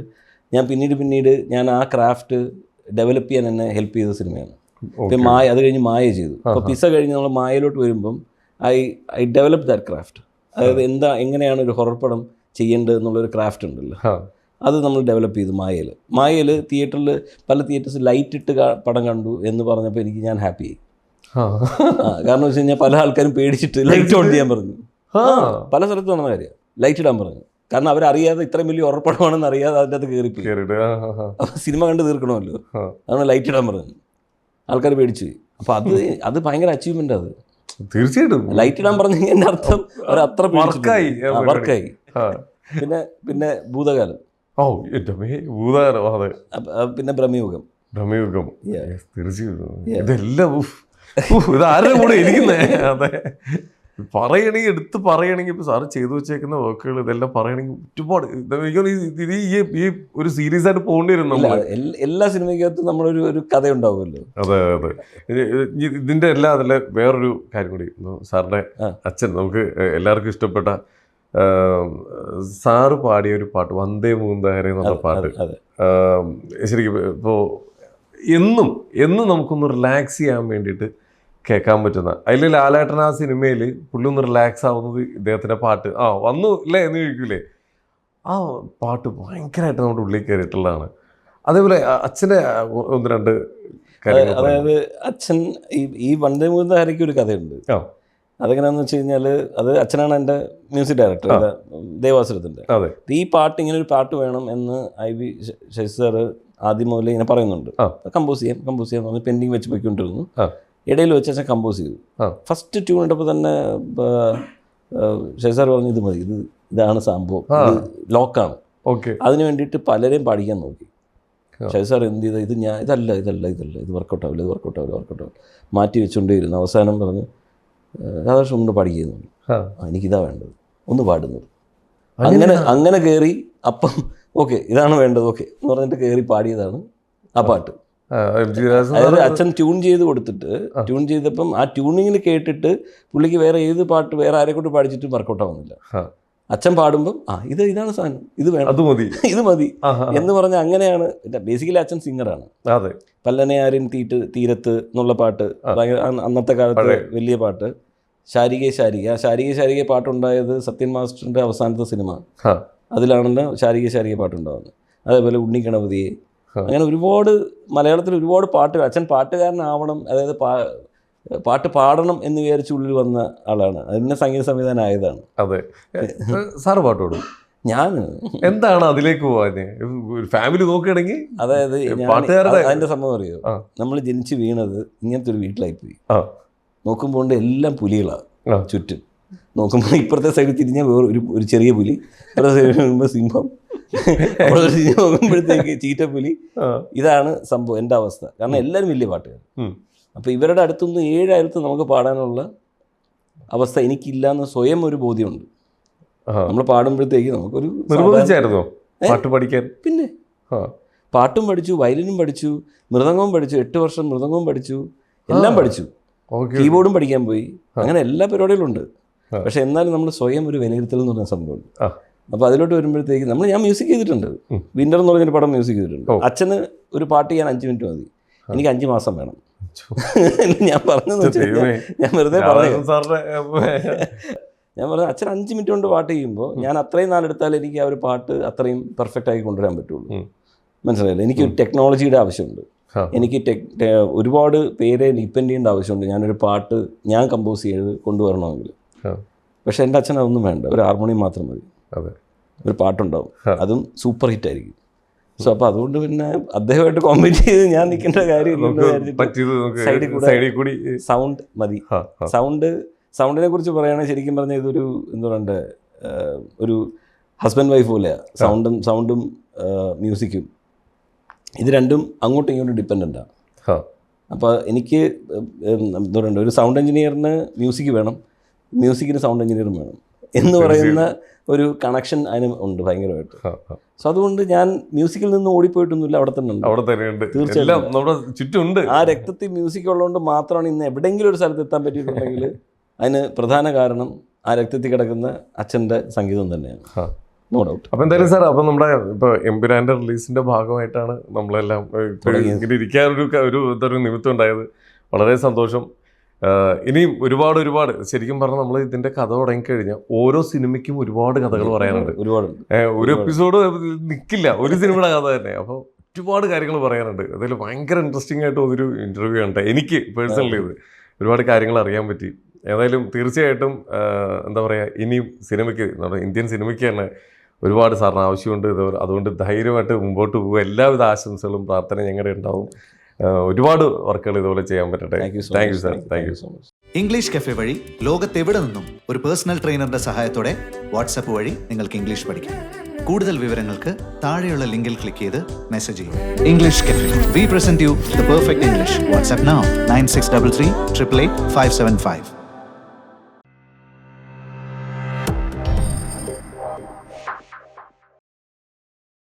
ഞാൻ പിന്നീട് ഞാൻ ആ ക്രാഫ്റ്റ് ഡെവലപ്പ് ചെയ്യാൻ എന്നെ ഹെൽപ്പ് ചെയ്ത സിനിമയാണ്. ഇപ്പം അത് കഴിഞ്ഞ് മായ ചെയ്തു. അപ്പോൾ പിസ കഴിഞ്ഞ് നമ്മൾ മായയിലോട്ട് വരുമ്പം ഐ ഡെവലപ്പ് ദാറ്റ് ക്രാഫ്റ്റ്. അതായത് എങ്ങനെയാണ് ഒരു ഹൊറർ പടം ചെയ്യേണ്ടത് എന്നുള്ളൊരു ക്രാഫ്റ്റ് ഉണ്ടല്ലോ, അത് നമ്മൾ ഡെവലപ്പ് ചെയ്തു മായയിൽ. തിയേറ്ററിൽ പല തിയേറ്റേഴ്സ് ലൈറ്റ് ഇട്ട് പടം കണ്ടു എന്ന് പറഞ്ഞപ്പോൾ ഞാൻ ഹാപ്പിയായി. കാരണം വെച്ച് കഴിഞ്ഞാൽ പല ആൾക്കാരും പേടിച്ചിട്ട് ലൈറ്റ് ഓൺ ചെയ്യാൻ പറഞ്ഞു. പല സ്ഥലത്തും നടന്ന കാര്യം, ലൈറ്റ് ഇടാൻ പറഞ്ഞു. കാരണം അവരറിയാതെ ഇത്രയും വലിയ ഉറപ്പടമാണെന്ന് അറിയാതെ അതിൻ്റെ അത് കയറിപ്പോയി. സിനിമ കണ്ട് തീർക്കണമല്ലോ, അതാണ് ലൈറ്റ് ഇടാൻ പറഞ്ഞു. ആൾക്കാർ പേടിച്ചു. അപ്പോൾ അത് ഭയങ്കര അച്ചീവ്മെൻ്റ്. അത് തീർച്ചയായിട്ടും ലൈറ്റ് ഇടാൻ പറഞ്ഞു എൻ്റെ അർത്ഥം അവരത്ര വർക്കായി. പിന്നെ ഭൂതകാലം, ഓ എൻ്റെ ഭൂതകാലം, അതെ, പിന്നെ ഭ്രമയുഗം. ഭ്രമയുഗം, തീർച്ചയായും ഇതെല്ലാം ഇത് ആരുടെ കൂടെ ഇരിക്കുന്നേ. അതെ, പറയണെങ്കിൽ എടുത്ത് പറയണമെങ്കിൽ ഇപ്പൊ സാറ് ചെയ്തു വെച്ചേക്കുന്ന വർക്കുകൾ ഇതെല്ലാം പറയണമെങ്കിൽ ഒരുപാട് ഇത് ഈ ഒരു സീരീസ് ആയിട്ട് പോകേണ്ടി വരും നമ്മൾ. എല്ലാ സിനിമയ്ക്കകത്തും നമ്മളൊരു ഒരു കഥ ഉണ്ടാവുമല്ലോ. അതെ അതെ. ഇതിന്റെ എല്ലാം അതിലെ വേറൊരു കാര്യം കൂടി, സാറിന്റെ അച്ഛൻ, നമുക്ക് എല്ലാവർക്കും ഇഷ്ടപ്പെട്ട സാറ് പാടിയ ഒരു പാട്ട്, വന്ദേ മൂന്താരെ എന്നുള്ള പാട്ട്, ശരിക്കും ഇപ്പോൾ എന്നും നമുക്കൊന്ന് റിലാക്സ് ചെയ്യാൻ വേണ്ടിയിട്ട് കേൾക്കാൻ പറ്റുന്ന, അതിൽ ലാലേട്ടൻ ആ സിനിമയിൽ പുള്ളി ഒന്ന് റിലാക്സ് ആവുന്നത് ഇദ്ദേഹത്തിൻ്റെ പാട്ട് വന്നു ഇല്ലേ എന്ന് ചോദിക്കൂലേ, ആ പാട്ട് ഭയങ്കരമായിട്ട് നമ്മുടെ ഉള്ളിൽ കയറിയിട്ടുള്ളതാണ്. അതേപോലെ അച്ഛൻ്റെ ഒന്ന് രണ്ട് കാര്യങ്ങൾ. അതായത് അച്ഛൻ ഈ വന്ദേ മൂന്താരയ്ക്ക് ഒരു കഥയുണ്ട്. അതെങ്ങനെയാണെന്ന് വെച്ച് കഴിഞ്ഞാൽ, അത് അച്ഛനാണ് എൻ്റെ മ്യൂസിക് ഡയറക്ടർ ദേവാസുരത്തിൻ്റെ. ഈ പാട്ട്, ഇങ്ങനെ ഒരു പാട്ട് വേണം എന്ന് IV ശശി സാറ് ആദ്യം മുതൽ ഇങ്ങനെ പറയുന്നുണ്ട്. കമ്പോസ് ചെയ്യാൻ പറഞ്ഞ് പെൻഡിങ് വെച്ച് പോയിക്കൊണ്ടിരുന്നു. ഇടയിൽ വെച്ച് അച്ഛൻ കമ്പോസ് ചെയ്തു. ഫസ്റ്റ് ട്യൂൺ ഇട്ടപ്പോൾ തന്നെ ശശി സാർ പറഞ്ഞു, ഇത് മതി, ഇതാണ് സംഭവം, ലോക്കാണ്. അതിന് വേണ്ടിയിട്ട് പലരെയും പാടിക്കാൻ നോക്കി. ശശി സാർ എന്ത് ചെയ്ത, ഇത് വർക്കൗട്ട് ആവില്ല, മാറ്റി വെച്ചുകൊണ്ടേയിരുന്നു. അവസാനം പറഞ്ഞ്, രാധാകൃഷ്ണൻ ഒന്ന് പാടിക്കുന്നുണ്ട്, എനിക്കിതാ വേണ്ടത്, ഒന്ന് പാടുന്നത്. അങ്ങനെ കയറി, അപ്പം ഓക്കെ ഇതാണ് വേണ്ടത്, ഓക്കെ എന്ന് പറഞ്ഞിട്ട് കയറി പാടിയതാണ് ആ പാട്ട്. അതായത് അച്ഛൻ ട്യൂൺ ചെയ്ത് കൊടുത്തിട്ട്, ട്യൂൺ ചെയ്തപ്പം ആ ട്യൂണിങ്ങിൽ കേട്ടിട്ട് പുള്ളിക്ക് വേറെ ഏത് പാട്ട് വേറെ ആരെ കൊണ്ട് പാടിച്ചിട്ടും വർക്കൗട്ട് ആവുന്നില്ല. അച്ഛൻ പാടുമ്പം ഇതാണ് സാധനം, ഇത് വേണം, ഇത് മതി എന്ന് പറഞ്ഞ അങ്ങനെയാണ്. ബേസിക്കലി അച്ഛൻ സിംഗറാണ്. പല്ലനയാരിൻ തീരത്ത് എന്നുള്ള പാട്ട് ഭയങ്കര അന്നത്തെ കാലത്ത് വലിയ പാട്ട്. ശാരിക പാട്ടുണ്ടായത് സത്യൻ മാസ്റ്ററിൻ്റെ അവസാനത്തെ സിനിമ, അതിലാണല്ലോ ശാരിക പാട്ടുണ്ടാകുന്നത്. അതേപോലെ ഉണ്ണിക്കണപതിയെ, അങ്ങനെ ഒരുപാട് മലയാളത്തിൽ ഒരുപാട് പാട്ടുകൾ. അച്ഛൻ പാട്ടുകാരനാവണം, അതായത് പാട്ട് പാടണം എന്ന് വിചാരിച്ച് ഉള്ളിൽ വന്ന ആളാണ്. അതിന് സംഗീത സംവിധാനം ആയതാണ്. അതെ, സാറ് പാട്ടോട് ഞാൻ എന്താണ് അതിലേക്ക് പോകാൻ ഫാമിലി നോക്കുകയാണെങ്കിൽ, അതായത് അതിൻ്റെ സംഭവം അറിയോ, നമ്മൾ ജനിച്ച് വീണത് ഇങ്ങനത്തെ ഒരു വീട്ടിലായിപ്പോയി. നോക്കുമ്പോൾ എല്ലാം പുലികളാണ് ചുറ്റും. നോക്കുമ്പോൾ ഇപ്പുറത്തെ സൈഡിൽ തിരിഞ്ഞാൽ വേറെ ഒരു ചെറിയ പുലി, ഇപ്പുറത്തെ സൈഡിൽ നോക്കുമ്പോൾ സിംഹം, നോക്കുമ്പോഴത്തേക്ക് ചീറ്റപ്പുലി. ഇതാണ് സംഭവം, എൻ്റെ അവസ്ഥ. കാരണം എല്ലാവരും വലിയ പാട്ടുകാർ. അപ്പോൾ ഇവരുടെ അടുത്തൊന്നും 7 അയലത്ത് നമുക്ക് പാടാനുള്ള അവസ്ഥ എനിക്കില്ലാന്ന് സ്വയം ഒരു ബോധ്യമുണ്ട്. നമ്മൾ പാടുമ്പോഴത്തേക്ക് നമുക്കൊരു പാട്ട് പഠിക്കാൻ, പിന്നെ പാട്ടും പഠിച്ചു, വയലിനും പഠിച്ചു, മൃദംഗവും പഠിച്ചു, 8 വർഷം മൃദംഗവും പഠിച്ചു, എല്ലാം പഠിച്ചു, കീബോർഡും പഠിക്കാൻ പോയി. അങ്ങനെ എല്ലാ പരിപാടികളും ഉണ്ട്. പക്ഷെ എന്നാലും നമ്മൾ സ്വയം ഒരു വിലയിരുത്തൽ എന്ന് പറഞ്ഞ സംഭവമുണ്ട്. അപ്പോൾ അതിലോട്ട് വരുമ്പോഴത്തേക്ക് ഞാൻ മ്യൂസിക് ചെയ്തിട്ടുണ്ട്. വിൻ്റർ എന്ന് പറഞ്ഞൊരു പടം മ്യൂസിക് ചെയ്തിട്ടുണ്ട്. അച്ഛന് ഒരു പാട്ട് ചെയ്യാൻ 5 മിനിറ്റ് മതി, എനിക്ക് 5 മാസം വേണം. ഞാൻ പറഞ്ഞെന്ന് വെച്ചാൽ ഞാൻ വെറുതെ പറഞ്ഞു, അച്ഛൻ 5 മിനിറ്റ് കൊണ്ട് പാട്ട് ചെയ്യുമ്പോൾ ഞാൻ അത്രയും നാളെടുത്താൽ എനിക്ക് ആ ഒരു പാട്ട് അത്രയും പെർഫെക്റ്റ് ആയി കൊണ്ടുവരാൻ പറ്റുള്ളൂ. മനസ്സിലായില്ലേ? എനിക്ക് ടെക്നോളജിയുടെ ആവശ്യമുണ്ട്, എനിക്ക് ഒരുപാട് പേരെ ഡിപ്പെൻഡ് ചെയ്യേണ്ട ആവശ്യമുണ്ട്. ഞാനൊരു പാട്ട് ഞാൻ കമ്പോസ് ചെയ്ത് കൊണ്ടുവരണമെങ്കിൽ. പക്ഷെ എൻ്റെ അച്ഛൻ അതൊന്നും വേണ്ട, ഒരു ഹാർമോണിയം മാത്രം മതി, ഒരു പാട്ടുണ്ടാവും, അതും സൂപ്പർ ഹിറ്റ് ആയിരിക്കും. സോ അപ്പോൾ അതുകൊണ്ട് പിന്നെ അദ്ദേഹമായിട്ട് കോമ്പീറ്റ് ചെയ്ത് ഞാൻ നിൽക്കേണ്ട കാര്യമില്ല. സൈഡിൽ കൂടി സൗണ്ട് മതി. സൗണ്ടിനെ കുറിച്ച് പറയുകയാണെങ്കിൽ ശരിക്കും പറഞ്ഞാൽ ഇതൊരു എന്താ പറയണ്ടേ, ഒരു ഹസ്ബൻഡ് വൈഫ് പോലെയാണ്. സൗണ്ടും മ്യൂസിക്കും ഇത് രണ്ടും അങ്ങോട്ടും ഇങ്ങോട്ടും ഡിപ്പെൻഡൻ്റാണ്. അപ്പോൾ എനിക്ക് എന്താ പറയണ്ട, ഒരു സൗണ്ട് എഞ്ചിനീയറിന് മ്യൂസിക് വേണം, മ്യൂസിക്കിന് സൗണ്ട് എഞ്ചിനീയറും വേണം എന്ന് പറയുന്ന ഒരു കണക്ഷൻ അതിന് ഉണ്ട് ഭയങ്കരമായിട്ട്. സോ അതുകൊണ്ട് ഞാൻ മ്യൂസിക്കിൽ നിന്ന് ഓടിപ്പോയിട്ടൊന്നുമില്ല, അവിടെ തന്നെ ഉണ്ട്. തീർച്ചയായിട്ടും ആ രക്തത്തിൽ മ്യൂസിക് ഉള്ളതുകൊണ്ട് മാത്രമാണ് ഇന്ന് എവിടെയെങ്കിലും ഒരു സ്ഥലത്ത് എത്താൻ പറ്റിയിട്ടുണ്ടെങ്കിൽ അതിന് പ്രധാന കാരണം ആ രക്തത്തിൽ കിടക്കുന്ന അച്ഛൻ്റെ സംഗീതം തന്നെയാണ്. No doubt. അപ്പോൾ എന്തായാലും സാർ, അപ്പോൾ നമ്മുടെ ഇപ്പോൾ എമ്പുരാൻ്റെ റിലീസിൻ്റെ ഭാഗമായിട്ടാണ് നമ്മളെല്ലാം ഇങ്ങനെ ഇരിക്കാനൊരു നിമിത്തം ഉണ്ടായത്. വളരെ സന്തോഷം. ഇനിയും ഒരുപാട് ശരിക്കും പറഞ്ഞാൽ നമ്മൾ ഇതിൻ്റെ കഥ തുടങ്ങിക്കഴിഞ്ഞാൽ ഓരോ സിനിമയ്ക്കും ഒരുപാട് കഥകൾ പറയാനുണ്ട്. ഒരു എപ്പിസോഡ് നിൽക്കില്ല, ഒരു സിനിമയുടെ കഥ തന്നെ. അപ്പോൾ ഒരുപാട് കാര്യങ്ങൾ പറയാനുണ്ട്. അതിൽ ഭയങ്കര ഇൻട്രസ്റ്റിംഗ് ആയിട്ട് ഒരു ഇൻ്റർവ്യൂ ആണ് എനിക്ക് പേഴ്സണലി. ഇത് ഒരുപാട് കാര്യങ്ങൾ അറിയാൻ പറ്റി. ഏതായാലും തീർച്ചയായിട്ടും എന്താ പറയുക, ഇനിയും സിനിമയ്ക്ക്, നമ്മുടെ ഇന്ത്യൻ സിനിമയ്ക്ക് തന്നെ ഒരുപാട് സാറിന് ആവശ്യമുണ്ട്. അതുകൊണ്ട് ധൈര്യമായിട്ട് മുമ്പോട്ട് പോകുക. എല്ലാവിധ ആശംസകളും പ്രാർത്ഥന ഞങ്ങളുടെ ഉണ്ടാവും. ഒരുപാട് വർക്കുകൾ ഇതുപോലെ ചെയ്യാൻ പറ്റട്ടെ. Thank you so thank you much. Sir, thank you. So much. English cafe വഴി ലോകത്തെവിടെ നിന്നും ഒരു പേഴ്സണൽ ട്രെയിനറുടെ സഹായത്തോടെ വാട്സാപ്പ് വഴി നിങ്ങൾക്ക് ഇംഗ്ലീഷ് പഠിക്കാം. കൂടുതൽ വിവരങ്ങൾക്ക് താഴെയുള്ള ലിങ്കിൽ ക്ലിക്ക് ചെയ്ത് മെസ്സേജ് ചെയ്യും. English cafe, we present you the perfect English. WhatsApp now 9633 888 575.